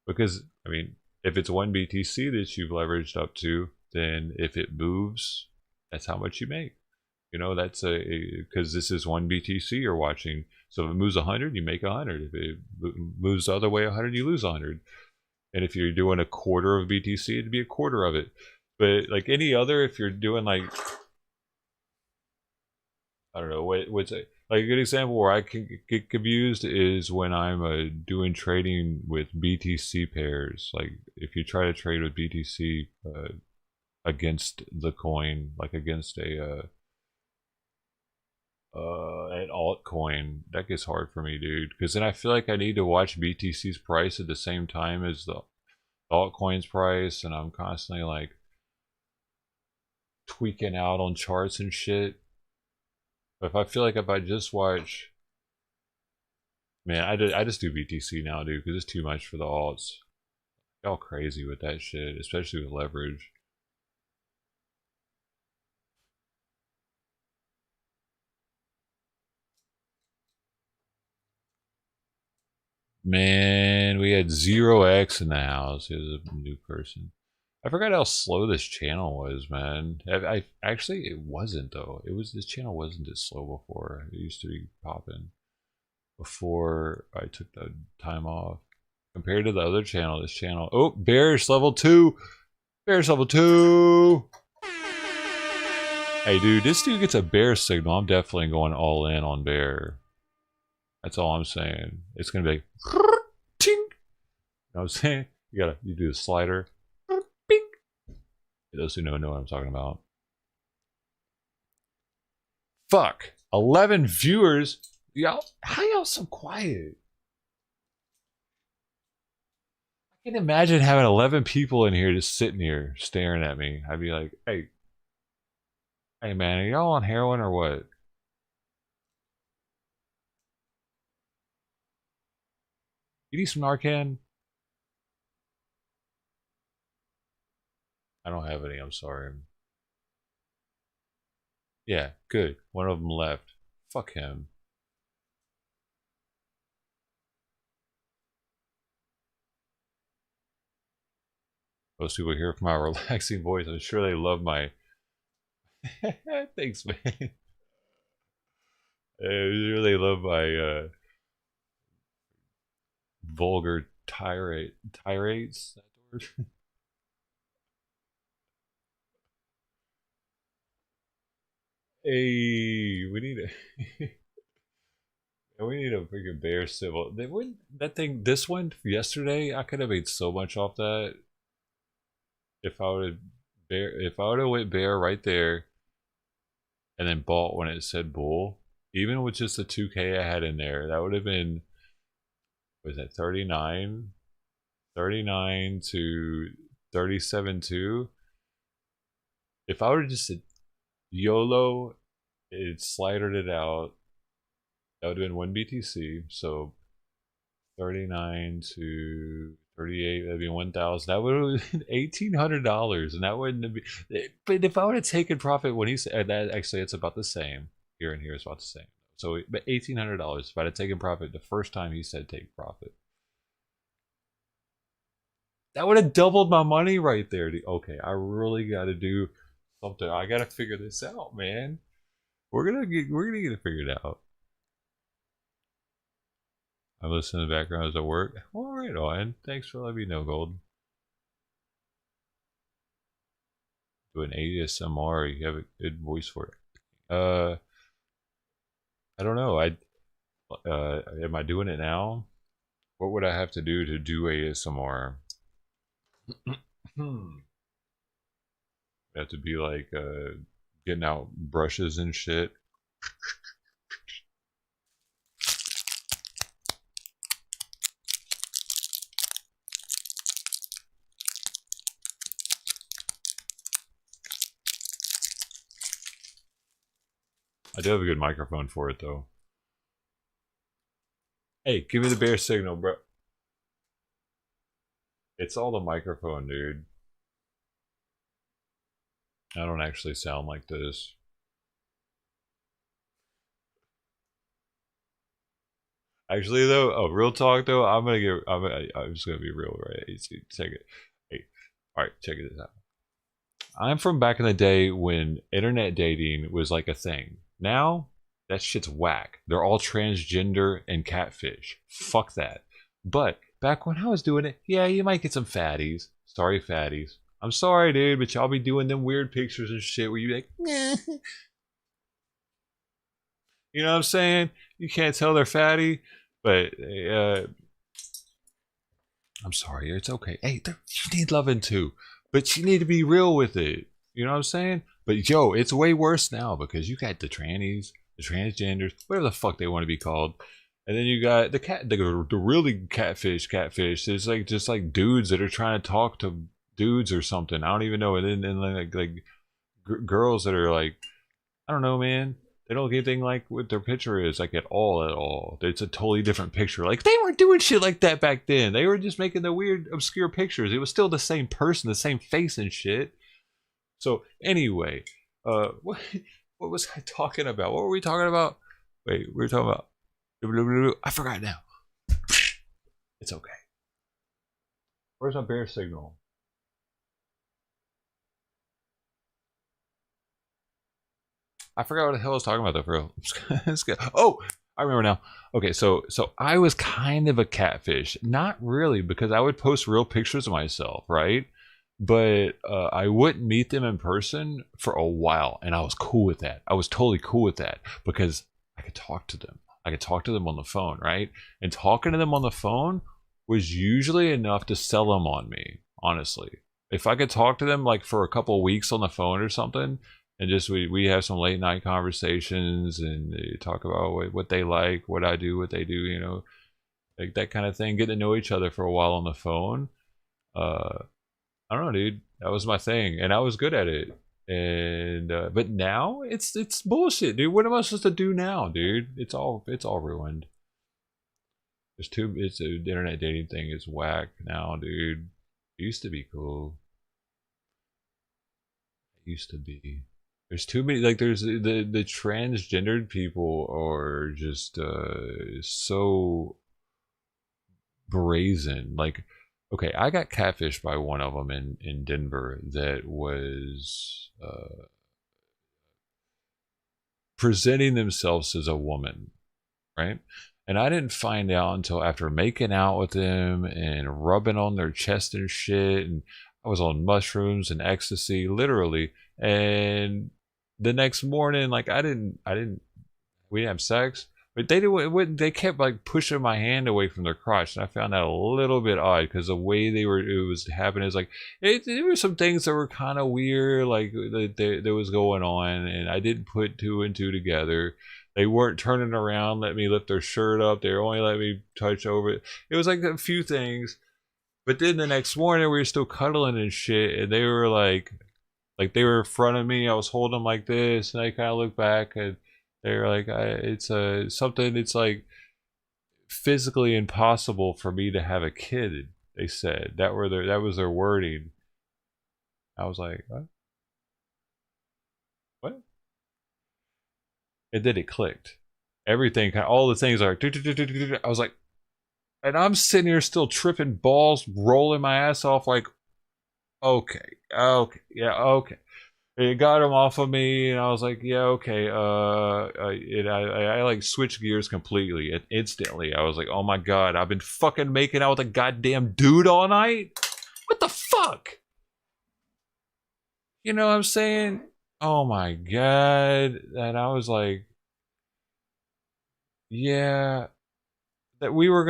Because, I mean, if it's 1 BTC that you've leveraged up to, then if it moves, that's how much you make. You know, that's because this is one BTC you're watching. So if it moves 100, you make 100. If it moves the other way 100, you lose 100. And if you're doing a quarter of BTC, it'd be a quarter of it. But like any other, if you're doing like, I don't know, what's it? Like a good example where I can get confused is when I'm doing trading with BTC pairs. Like if you try to trade with BTC against the coin, like against a an altcoin, that gets hard for me, dude. Because then I feel like I need to watch BTC's price at the same time as the altcoin's price, and I'm constantly like tweaking out on charts and shit. But if I feel like if I just watch, man, I just do BTC now, dude, because it's too much for the alts. Y'all crazy with that shit, especially with leverage. Man, we had 0x in the house. He was a new person. I forgot how slow this channel was, man. I actually, it wasn't though. This channel wasn't this slow before. It used to be popping before I took the time off. Compared to the other channel, this channel. Oh, bearish level 2. Bearish level 2. Hey, dude, this dude gets a bear signal. I'm definitely going all in on bear. That's all I'm saying. It's gonna be like, ting. You know what I'm saying? You do the slider. Bing. Those who know what I'm talking about. Fuck. 11 viewers. Y'all, how y'all so quiet? I can imagine having 11 people in here just sitting here staring at me. I'd be like, hey man, are y'all on heroin or what? You need some Narcan? I don't have any, I'm sorry. Yeah, good. One of them left. Fuck him. Most people hear from my relaxing voice. I'm sure they love my... Thanks, man. I really love my vulgar tirades. Hey, we need a we need a freaking bear symbol. They would that thing. This one yesterday, I could have made so much off that if I would have went bear right there, and then bought when it said bull. Even with just the 2K I had in there, that would have been, was that 39 to 37.2. If I would have just said YOLO, it slidered it out. That would have been 1 BTC. So 39 to 38, that'd be 1,000. That would have been $1,800, and that wouldn't have been. But if I would have taken profit when he said that, actually, it's about the same. Here and here is about the same. So, but $1,800. If I'd have taken profit the first time he said take profit, that would have doubled my money right there. Okay, I really got to do something. I got to figure this out, man. We're gonna get it figured out. I listen in the background as I work. All right, on. Thanks for letting me know, Gold. Do an ASMR. You have a good voice for it. I don't know. Am I doing it now? What would I have to do ASMR? Have to be like getting out brushes and shit. I do have a good microphone for it though. Hey, give me the bear signal, bro. It's all the microphone, dude. I don't actually sound like this. Actually, though, oh, real talk though, I'm just gonna be real, right? Check it. Hey, all right, check it out. I'm from back in the day when internet dating was like a thing. Now, that shit's whack. They're all transgender and catfish. Fuck that. But back when I was doing it, yeah, you might get some fatties. Sorry, fatties. I'm sorry, dude, but y'all be doing them weird pictures and shit where you like, nah. You know what I'm saying? You can't tell they're fatty, but I'm sorry, it's okay. Hey, you need loving too, but you need to be real with it. You know what I'm saying? But yo, it's way worse now because you got the trannies, the transgenders, whatever the fuck they want to be called, and then you got the really catfish. It's like just like dudes that are trying to talk to dudes or something. I don't even know. And then like girls that are like, I don't know, man. They don't get anything like what their picture is, like at all. It's a totally different picture. Like they weren't doing shit like that back then. They were just making the weird, obscure pictures. It was still the same person, the same face and shit. So anyway, what was I talking about? What were we talking about? Wait, we were talking about. I forgot now. It's okay. Where's my bear signal? I forgot what the hell I was talking about though, for real. It's good. Oh, I remember now. Okay, so I was kind of a catfish. Not really, because I would post real pictures of myself, right? But I wouldn't meet them in person for a while, and I was cool with that. I was totally cool with that because I could talk to them. I could talk to them on the phone, right? And talking to them on the phone was usually enough to sell them on me, honestly. If I could talk to them like for a couple of weeks on the phone or something, and just we have some late night conversations and talk about what they like, what I do, what they do, you know, like that kind of thing. Get to know each other for a while on the phone. I don't know, dude. That was my thing, and I was good at it. And but now it's bullshit, dude. What am I supposed to do now, dude? It's all ruined. It's the internet dating thing is whack now, dude. It used to be cool. It used to be. There's too many, like there's the transgendered people are just so brazen. Like, okay, I got catfished by one of them in Denver that was presenting themselves as a woman, right? And I didn't find out until after making out with them and rubbing on their chest and shit. And I was on mushrooms and ecstasy, literally. And the next morning, like we didn't have sex, but they kept like pushing my hand away from their crotch, and I found that a little bit odd because the way it was happening is like there were some things that were kind of weird, like that was going on, and I didn't put two and two together. They weren't turning around, let me lift their shirt up. They were only letting me touch over it. It was like a few things, but then the next morning we were still cuddling and shit, and they were like they were in front of me. I was holding them like this, and I kind of looked back, and they're like, "It's something. It's like physically impossible for me to have a kid." They said that was their wording. I was like, "What? What?" And then it clicked. Everything, all the things are. I was like, and I'm sitting here still tripping balls, rolling my ass off, like, okay, yeah, okay. It got him off of me, and I was like, yeah, okay. I like switched gears completely and instantly. I was like, oh my god, I've been fucking making out with a goddamn dude all night. What the fuck? You know what I'm saying? Oh my god. And I was like, yeah, I think we were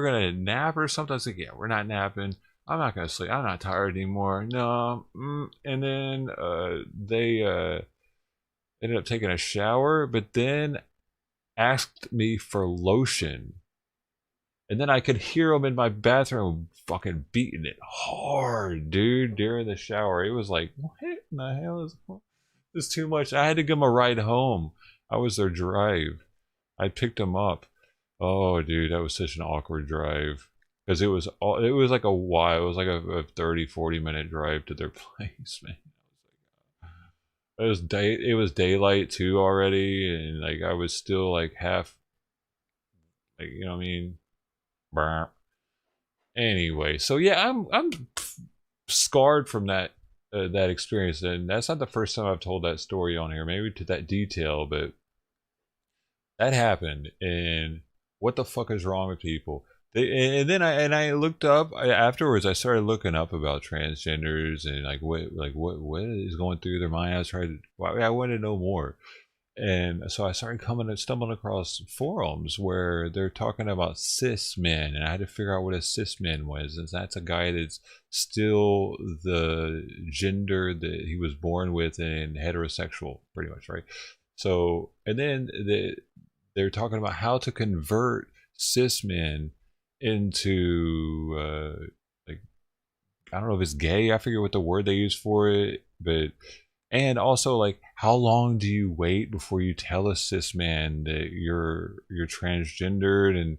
gonna nap or something. I was like, yeah, we're not napping. I'm not gonna sleep. I'm not tired anymore. No. And then they ended up taking a shower, but then asked me for lotion. And then I could hear them in my bathroom fucking beating it hard, dude, during the shower. It was like, what in the hell is this? Too much. I had to give them a ride home. I was their drive. I picked them up. Oh, dude, that was such an awkward drive. Because it was like a while. It was like a 30-40 minute drive to their place, man. It was daylight too already, and like I was still like half, like, you know what I mean. Anyway, so yeah, I'm scarred from that that experience, and that's not the first time I've told that story on here, maybe to that detail, but that happened, and what the fuck is wrong with people? And then I looked up afterwards. I started looking up about transgenders and what is going through their mind. I wanted to know more, and so I started stumbling across forums where they're talking about cis men, and I had to figure out what a cis man was. And that's a guy that's still the gender that he was born with and heterosexual, pretty much, right? So, and then they're talking about how to convert cis men into like, I don't know if it's gay. I forget what the word they use for it, but and also like, how long do you wait before you tell a cis man that you're transgendered? And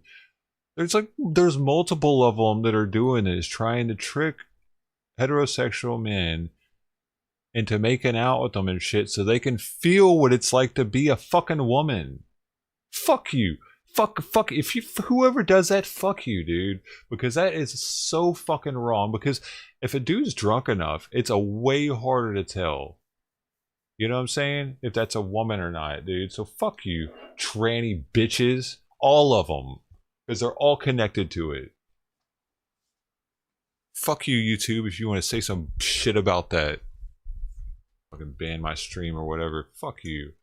there's multiple of them that are doing this, trying to trick heterosexual men into making out with them and shit so they can feel what it's like to be a fucking woman. Fuck you. Fuck. If you, whoever does that, fuck you, dude. Because that is so fucking wrong. Because if a dude's drunk enough, it's a way harder to tell. You know what I'm saying? If that's a woman or not, dude. So fuck you, tranny bitches. All of them. Because they're all connected to it. Fuck you, YouTube, if you want to say some shit about that. Fucking ban my stream or whatever. Fuck you.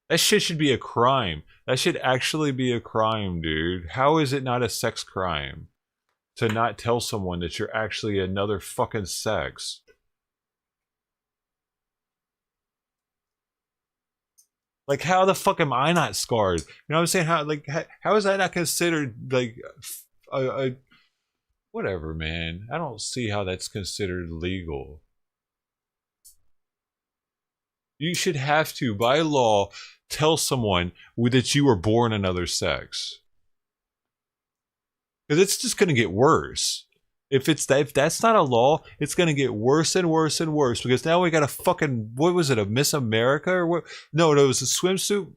That shit should be a crime. That should actually be a crime, dude. How is it not a sex crime to not tell someone that you're actually another fucking sex? Like, how the fuck am I not scarred? You know what I'm saying? How is that not considered like a whatever, man? I don't see how that's considered legal. You should have to, by law, tell someone that you were born another sex. Because it's just going to get worse. If that's not a law, it's going to get worse and worse and worse. Because now we got a fucking, what was it, a Miss America or what? No, it was a swimsuit.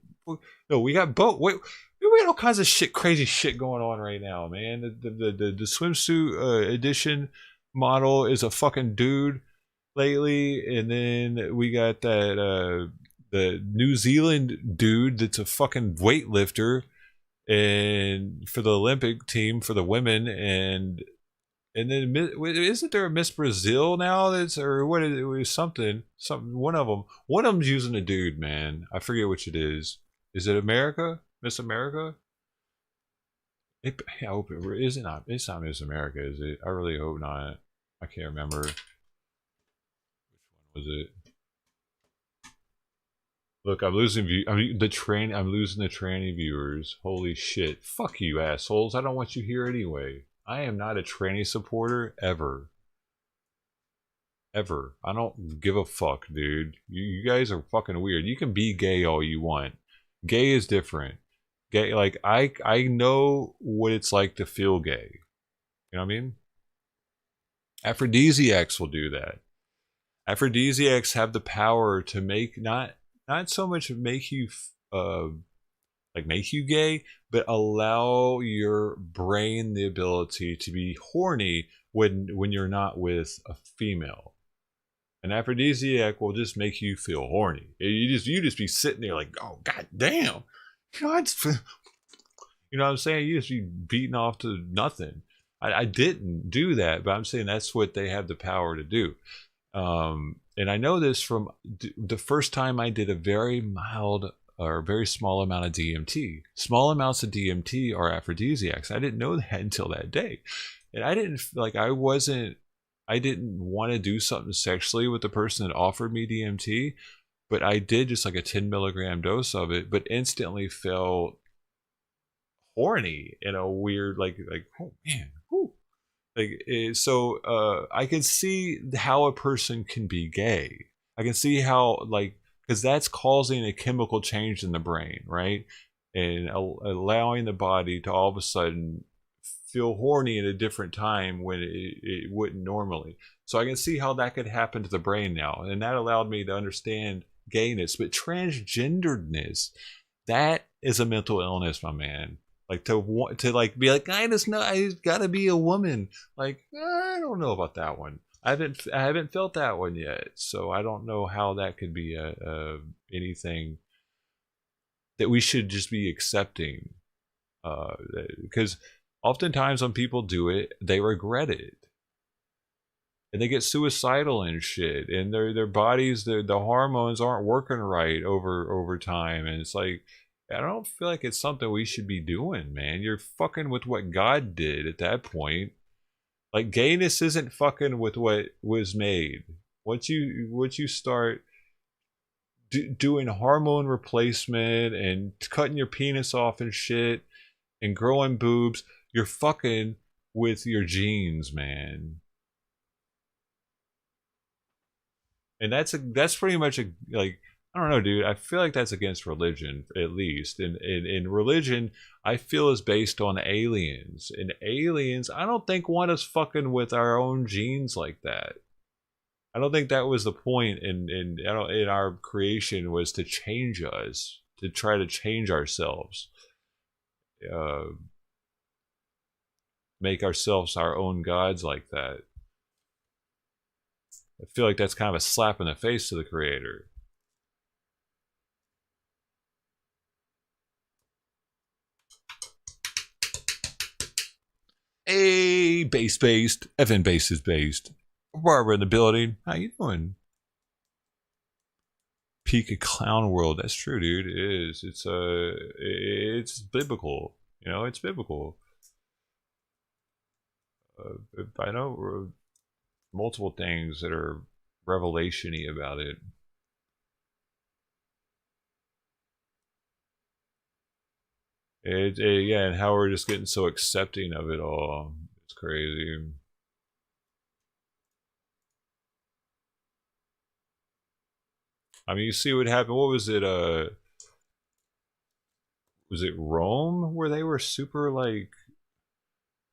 No, we got both. Wait, we got all kinds of shit, crazy shit going on right now, man. The swimsuit edition model is a fucking dude lately, and then we got that the New Zealand dude that's a fucking weightlifter and for the Olympic team for the women, and then isn't there a Miss Brazil now that's, or what is it, was something one of them's using a dude, man. I forget which it is. Is it America? Miss America? I hope it is not. It's not Miss America, is it? I really hope not. I can't remember. Was it? Look, I'm losing view. I'm losing the tranny viewers. Holy shit! Fuck you, assholes! I don't want you here anyway. I am not a tranny supporter ever. Ever. I don't give a fuck, dude. You guys are fucking weird. You can be gay all you want. Gay is different. Gay, like I know what it's like to feel gay. You know what I mean? Aphrodisiacs will do that. Aphrodisiacs have the power to make not so much make you make you gay, but allow your brain the ability to be horny when you're not with a female. An aphrodisiac will just make you feel horny. You just be sitting there like, oh god damn, you know what I'm saying? You just be beating off to nothing. I didn't do that, but I'm saying that's what they have the power to do. And I know this from the first time I did a very mild or very small amount of DMT. Small amounts of DMT are aphrodisiacs. I didn't know that until that day. And I didn't want to do something sexually with the person that offered me DMT, but I did just like a 10 milligram dose of it, but instantly felt horny in a weird, like, oh man, whew. So I can see how a person can be gay. I can see how, because that's causing a chemical change in the brain, right? And allowing the body to all of a sudden feel horny at a different time when it wouldn't normally. So I can see how that could happen to the brain now. And that allowed me to understand gayness. But transgenderedness, that is a mental illness, my man. Like to be like, I just know I gotta be a woman. Like, I don't know about that one. I haven't felt that one yet, so I don't know how that could be anything that we should just be accepting. Because oftentimes when people do it, they regret it, and they get suicidal and shit, and their bodies, the hormones aren't working right over time, and it's like, I don't feel like it's something we should be doing, man. You're fucking with what God did at that point. Like, gayness isn't fucking with what was made. Once you start doing hormone replacement and cutting your penis off and shit and growing boobs, you're fucking with your genes, man. And that's pretty much like, I don't know, dude. I feel like that's against religion, at least. In religion, I feel is based on aliens. And aliens, I don't think want us fucking with our own genes like that. I don't think that was the point in our creation, was to change us, to try to change ourselves, uh, make ourselves our own gods like that. I feel like that's kind of a slap in the face to the creator. Hey, based. Evan Base is based. Barbara in the building. How you doing? Peak of clown world. That's true, dude. It is. It's biblical. You know, it's biblical. I know multiple things that are revelation-y about it. Yeah, and how we're just getting so accepting of it all. It's crazy. I mean, you see what happened. What was it? Was it Rome where they were super like,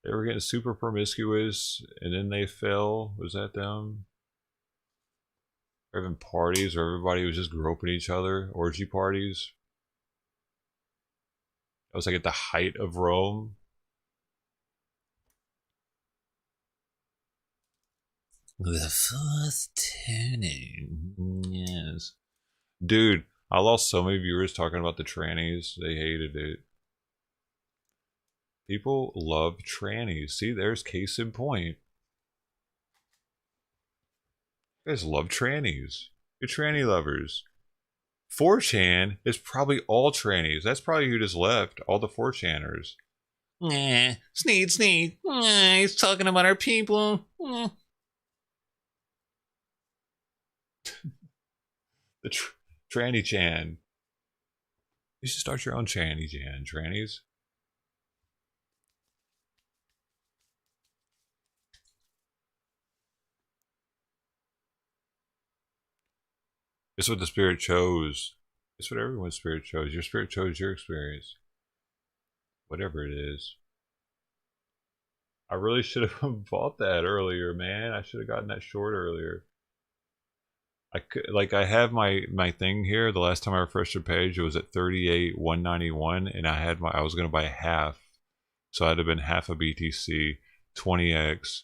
they were getting super promiscuous and then they fell? Was that them? Or having parties where everybody was just groping each other, orgy parties. It was like at the height of Rome. The fourth turning. Yes. Dude, I lost so many viewers talking about the trannies. They hated it. People love trannies. See, there's case in point. You guys love trannies. You're tranny lovers. 4chan is probably all trannies. That's probably who just left. All the 4chaners. Nah, Sneed. He's talking about our people. The tranny chan. You should start your own tranny chan. Trannies. It's what the spirit chose. It's what everyone's spirit chose. Your spirit chose your experience. Whatever it is. I really should have bought that earlier, man. I should have gotten that short earlier. I could, like, I have my thing here. The last time I refreshed the page, it was at 38,191, and I was gonna buy half, so I'd have been half a BTC, 20x,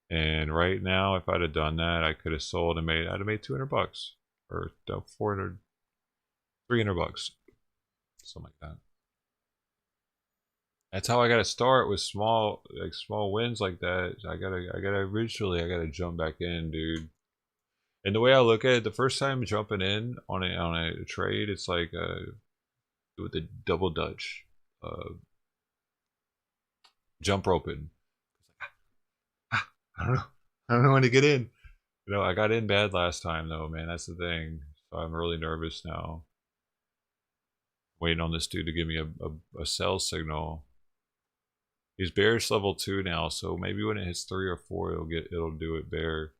and right now, if I'd have done that, I could have sold and I'd have made $200 or 400, 300 bucks, something like that. That's how I gotta start, with small wins like that. I gotta jump back in, dude. And the way I look at it, the first time jumping in on a trade, it's like with the double Dutch, jump roping. I don't know when to get in. You know, I got in bad last time though, man. That's the thing. So I'm really nervous now. Waiting on this dude to give me a sell signal. He's bearish level 2 now, so maybe when it hits 3 or 4, it'll do it bear.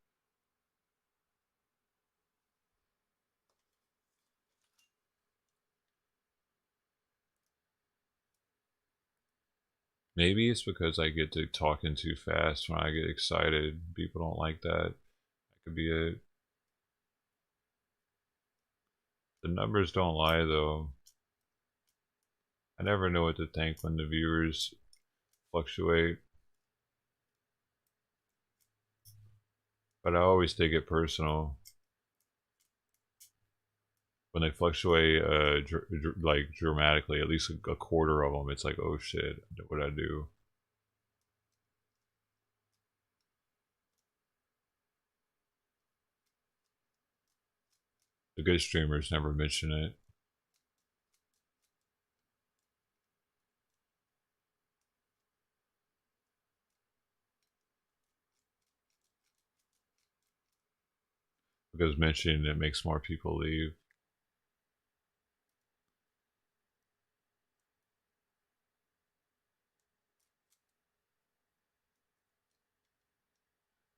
Maybe it's because I get to talking too fast when I get excited. People don't like that. That could be it. The numbers don't lie though. I never know what to think when the viewers fluctuate. But I always take it personal when they fluctuate like dramatically, at least a quarter of them. It's like, oh shit, what I do? The good streamers never mention it. Because mentioning it makes more people leave.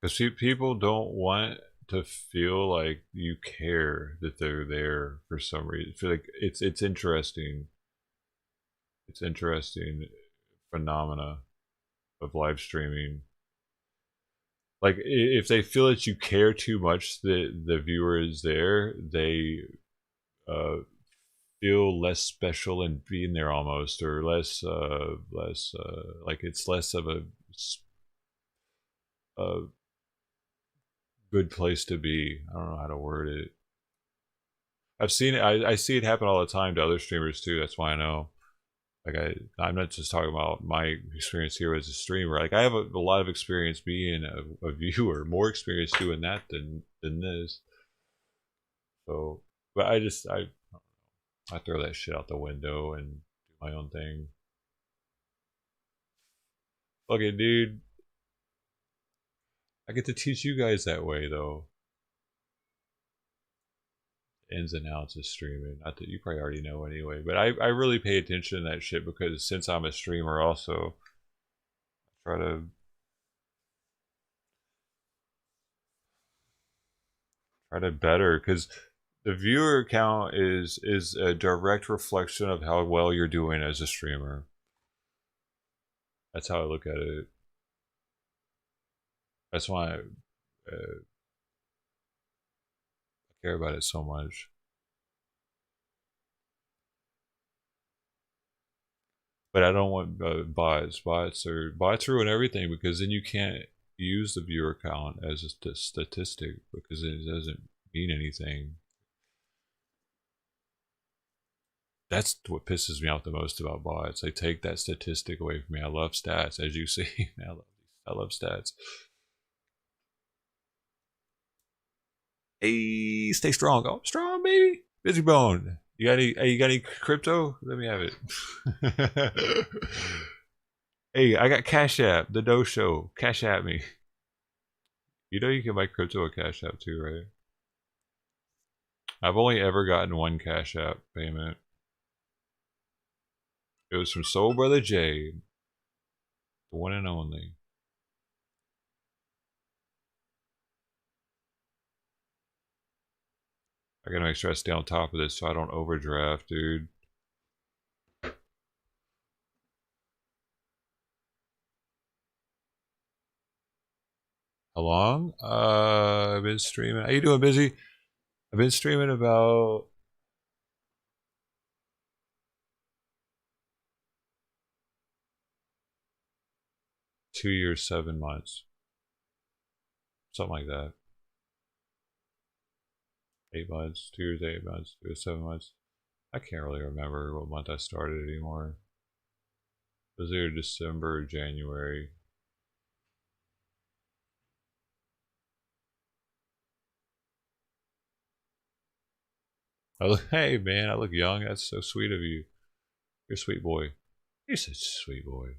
Because people don't want to feel like you care that they're there for some reason. I feel like it's interesting. It's interesting phenomena of live streaming. Like if they feel that you care too much that the viewer is there, they uh, feel less special in being there almost, or less like it's less of a good place to be. I don't know how to word it. I've seen it. I see it happen all the time to other streamers too. That's why I know. Like I'm not just talking about my experience here as a streamer. Like I have a lot of experience being a viewer, more experience doing that than this. So, but I throw that shit out the window and do my own thing. Okay, dude. I get to teach you guys that way though. Ins and outs of streaming. Not that you probably already know anyway, but I really pay attention to that shit because since I'm a streamer also, I try to better because the viewer count is a direct reflection of how well you're doing as a streamer. That's how I look at it. That's why I care about it so much. But I don't want bots. Bots ruin everything because then you can't use the viewer count as a statistic because it doesn't mean anything. That's what pisses me off the most about bots. They take that statistic away from me. I love stats, as you see. I love stats. Hey, stay strong. Oh, strong, baby. Busy bone. You got any crypto? Let me have it. Hey, I got Cash App, the Doe Show. Cash App me. You know you can buy crypto with Cash App too, right? I've only ever gotten one Cash App payment. It was from Soul Brother J, the one and only. I gotta make sure I stay on top of this so I don't overdraft, dude. How long? I've been streaming. How you doing, Busy? I've been streaming about 2 years, 7 months. Something like that. 8 months, 2 years, 8 months, 2 years, 7 months. I can't really remember what month I started anymore. It was either December or January. Hey man, I look young. That's so sweet of you. You're a sweet boy. You're such a sweet boy.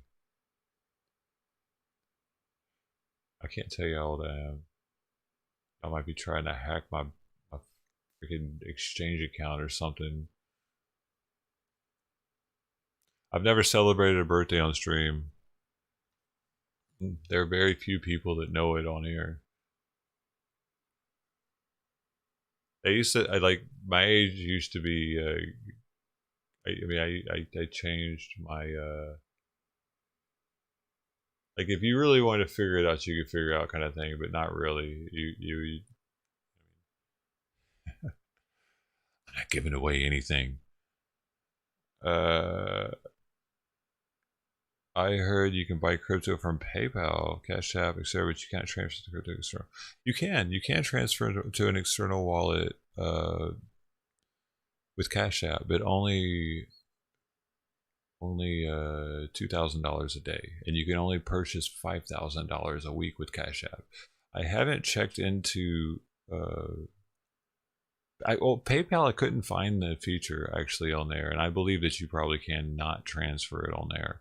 I can't tell you how old I am. I might be trying to hack my freaking exchange account or something. I've never celebrated a birthday on stream. There are very few people that know it on here. I used to, I like, my age used to be, I changed my, like if you really want to figure it out, you could figure it out kind of thing, but not really. I'm not giving away anything. I heard you can buy crypto from PayPal, Cash App, etc., but you can't transfer the crypto external. You can transfer to an external wallet with Cash App, but only $2,000 a day, and you can only purchase $5,000 a week with Cash App. I haven't checked into PayPal. I couldn't find the feature actually on there, and I believe that you probably cannot transfer it on there.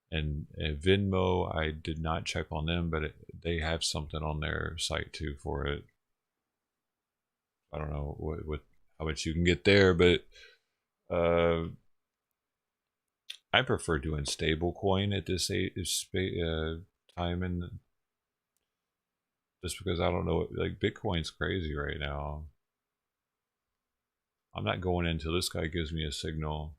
And Venmo, I did not check on them, but they have something on their site too for it. I don't know what how much you can get there, but I prefer doing stablecoin at this time, and just because I don't know, like Bitcoin's crazy right now. I'm not going in until this guy gives me a signal.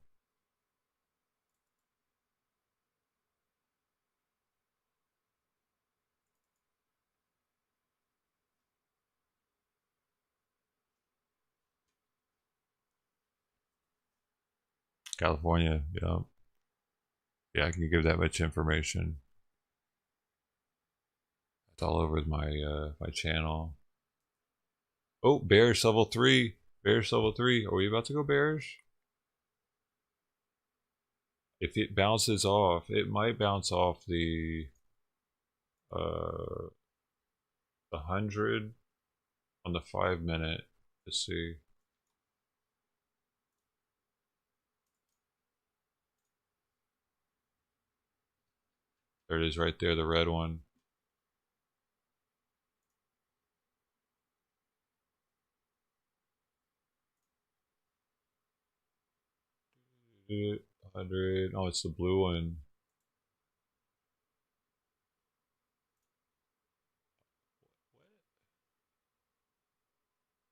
California, yeah. Yeah, I can give that much information. It's all over my my channel. Oh, bearish level 3. Bearish level 3. Are we about to go bearish? If it bounces off, it might bounce off the 100 on the 5-minute. Let's see. There it is right there, the red one. $100. Oh, it's the blue one.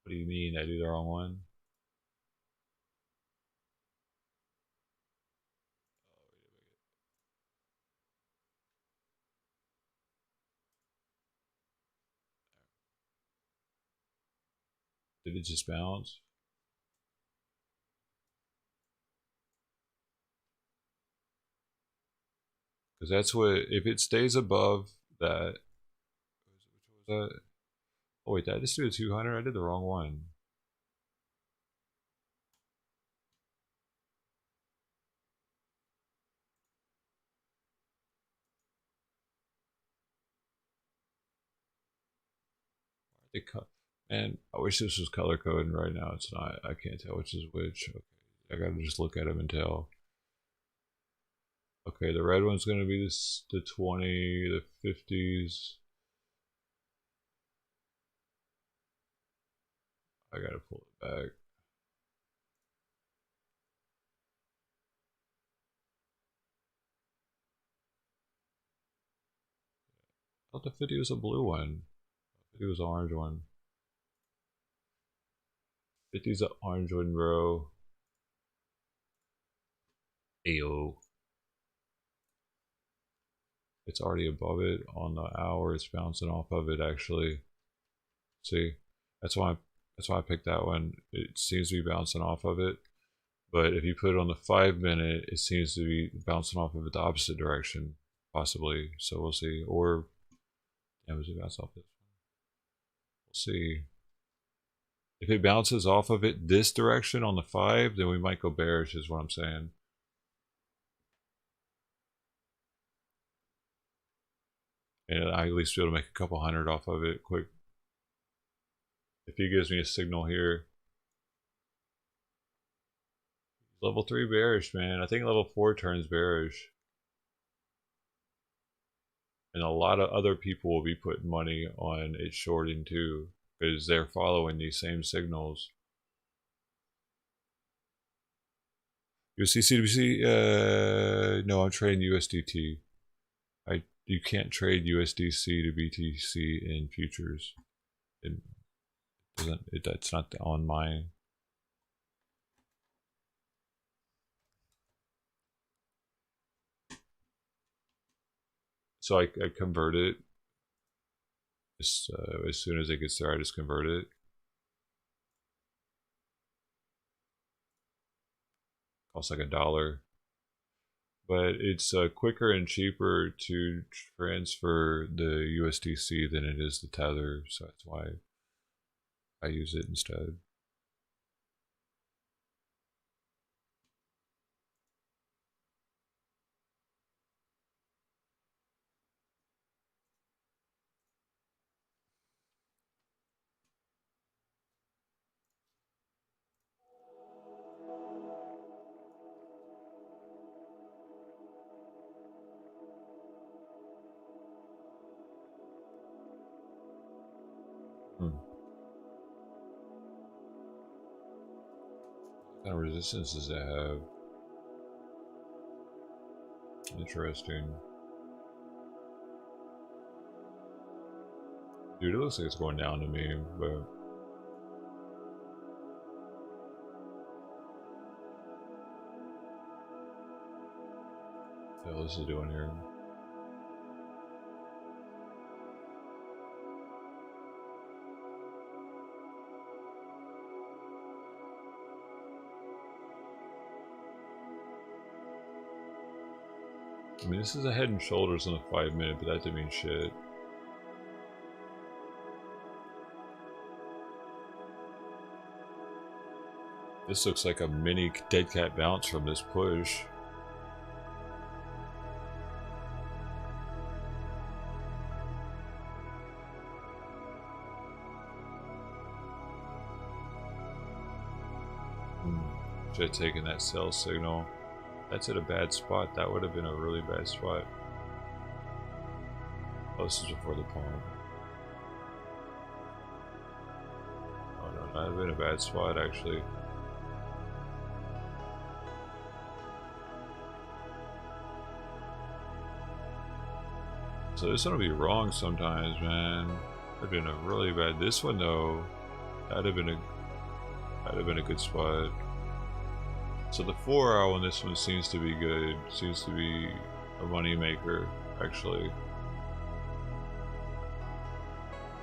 What do you mean? I do the wrong one? Did it just bounce? Because that's what, if it stays above that, which was that? Oh wait, did I just do a 200? I did the wrong one. It cut. And I wish this was color coded right now. It's not. I can't tell which is which. Okay, I gotta just look at them and tell. Okay, the red one's gonna be this, the 20, the 50s. I gotta pull it back. I thought the 50 was a blue one. 50 was an orange one. 50's an orange one, bro. Ayo. It's already above it on the hour. It's bouncing off of it actually. See, that's why I picked that one. It seems to be bouncing off of it. But if you put it on the 5-minute, it seems to be bouncing off of it the opposite direction, possibly. So we'll see. Or yeah, was it bounce off this one? We'll see. If it bounces off of it this direction on the 5, then we might go bearish, is what I'm saying. And I at least be able to make a couple hundred off of it quick. If he gives me a signal here. Level 3 bearish, man. I think level 4 turns bearish. And a lot of other people will be putting money on it shorting too, because they're following these same signals. USD CBC? No, I'm trading USDT. You can't trade USDC to BTC in futures. It doesn't. It's not on mine. So I convert it as soon as it gets there. I just convert it. Costs like $1. but it's quicker and cheaper to transfer the USDC than it is the Tether, so that's why I use it instead. What kind of resistance does it have? Interesting. Dude, it looks like it's going down to me, but... what the hell is it doing here? I mean, this is a head and shoulders on the 5 minute, but that didn't mean shit. This looks like a mini dead cat bounce from this push. Should have taken that sell signal. That's at a bad spot. That would have been a really bad spot. Oh, this is before the pump. Oh no, that would have been a bad spot actually. So this one will be wrong sometimes, man. That'd been a really bad. This one though, that'd have been a good spot. So the 4 hour on this one seems to be good. Seems to be a money maker, actually.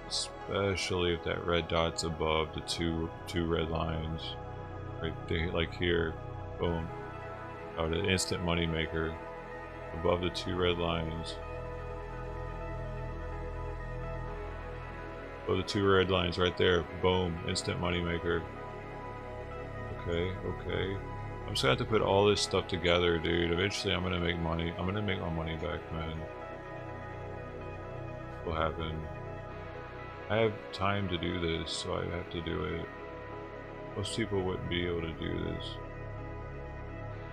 Especially if that red dot's above the two red lines, right there, like here. Boom. Oh, the instant money maker above the 2 red lines. Oh, the 2 red lines right there. Boom. Instant money maker. Okay, okay. I'm just gonna have to put all this stuff together, dude. Eventually I'm gonna make money. I'm gonna make my money back, man. What will happen? I have time to do this, so I have to do it. Most people wouldn't be able to do this.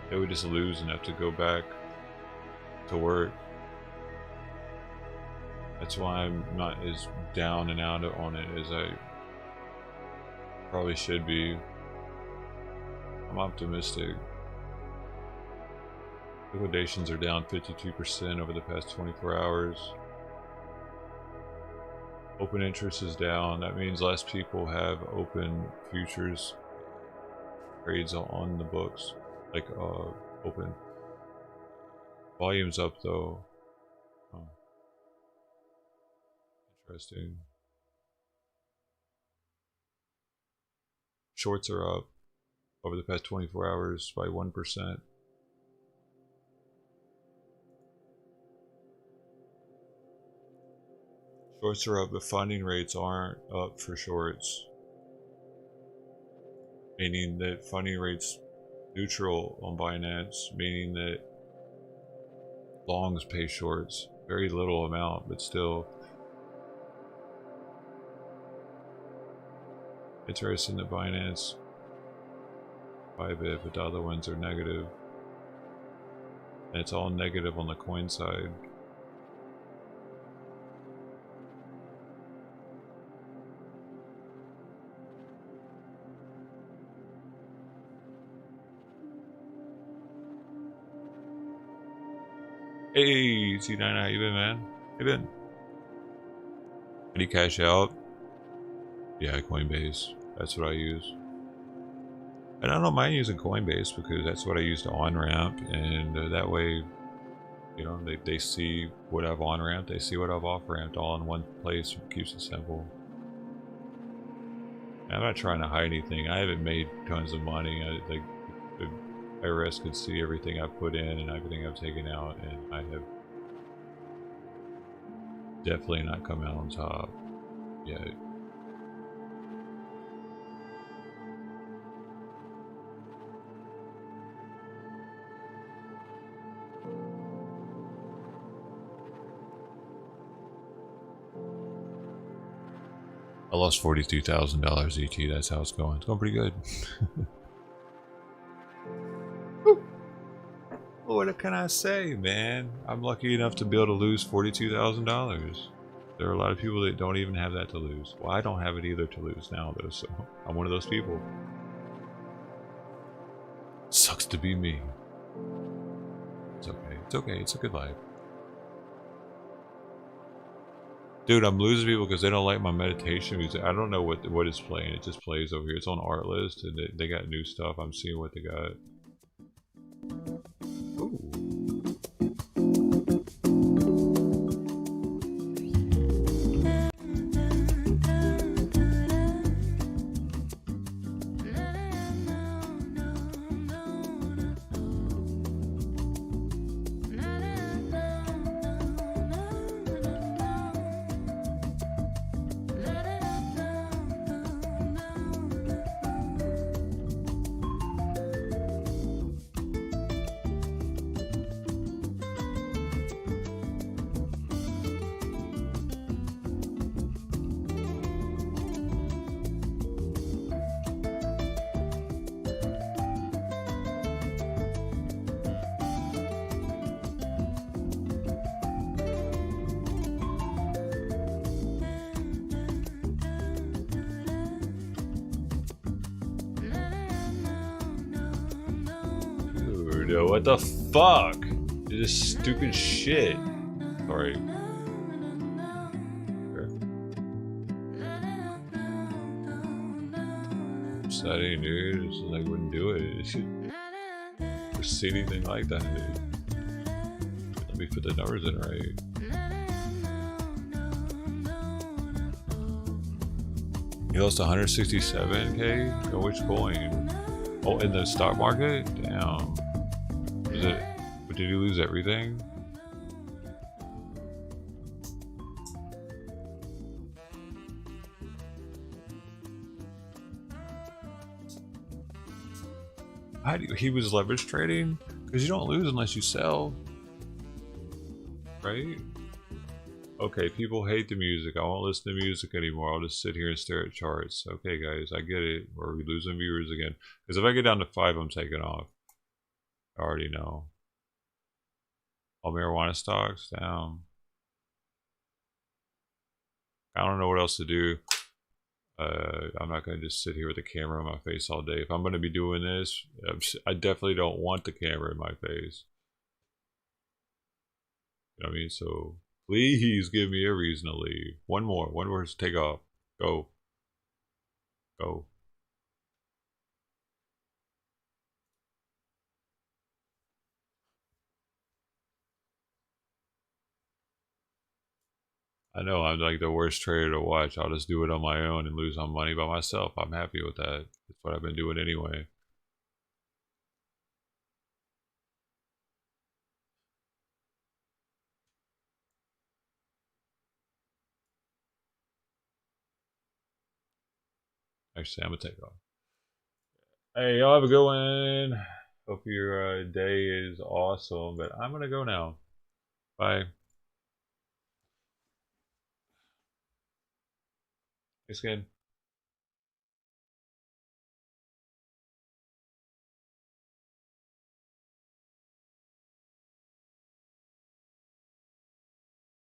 They would just lose and have to go back to work. That's why I'm not as down and out on it as I probably should be. I'm optimistic. Liquidations are down 52% over the past 24 hours. Open interest is down. That means less people have open futures trades on the books. Like, open. Volume's up though. Oh. Interesting. Shorts are up over the past 24 hours by 1%. Shorts are up, but funding rates aren't up for shorts. Meaning that funding rates neutral on Binance, meaning that longs pay shorts. Very little amount, but still. Interesting that Binance 5 bit, but the other ones are negative. And it's all negative on the coin side. Hey, T9, how you been, man? How you been? Any cash out? Yeah, Coinbase. That's what I use. And I don't mind using Coinbase because that's what I use to on-ramp, and that way, you know, they see what I've on-ramped, they see what I've off-ramped all in one place. Keeps it simple. I'm not trying to hide anything. I haven't made tons of money. IRS could see everything I've put in and everything I've taken out, and I have definitely not come out on top yet. I lost $42,000 ET. That's how it's going. It's going pretty good. What can I say, man? I'm lucky enough to be able to lose $42,000. There are a lot of people that don't even have that to lose. Well, I don't have it either to lose now, though, so I'm one of those people. Sucks to be me. It's okay. It's okay. It's a good life. Dude, I'm losing people because they don't like my meditation music. I don't know what is playing. It just plays over here. It's on art list, and they got new stuff. I'm seeing what they got. Ooh. Dude, what the fuck? This stupid shit. Sorry. Upsetting, dude. It's like, I wouldn't do it. It should see anything like that, dude. Let me put the numbers in right. You lost 167K? On which coin? Oh, in the stock market? Damn. Is it? But did you lose everything? How do you, he was leverage trading? Because you don't lose unless you sell. Right? Okay, people hate the music. I won't listen to music anymore. I'll just sit here and stare at charts. Okay, guys, I get it. Or we losing viewers again. Because if I get down to 5, I'm taking off. I already know. All marijuana stocks down. I don't know what else to do. I'm not going to just sit here with the camera in my face all day. If I'm going to be doing this, I definitely don't want the camera in my face. You know what I mean? So please give me a reason to leave. One more to take off. Go. Go. I know I'm like the worst trader to watch. I'll just do it on my own and lose my money by myself. I'm happy with that. That's what I've been doing anyway. Actually, I'm gonna take off. Hey, y'all have a good one. Hope your day is awesome. But I'm gonna go now. Bye. Thanks again.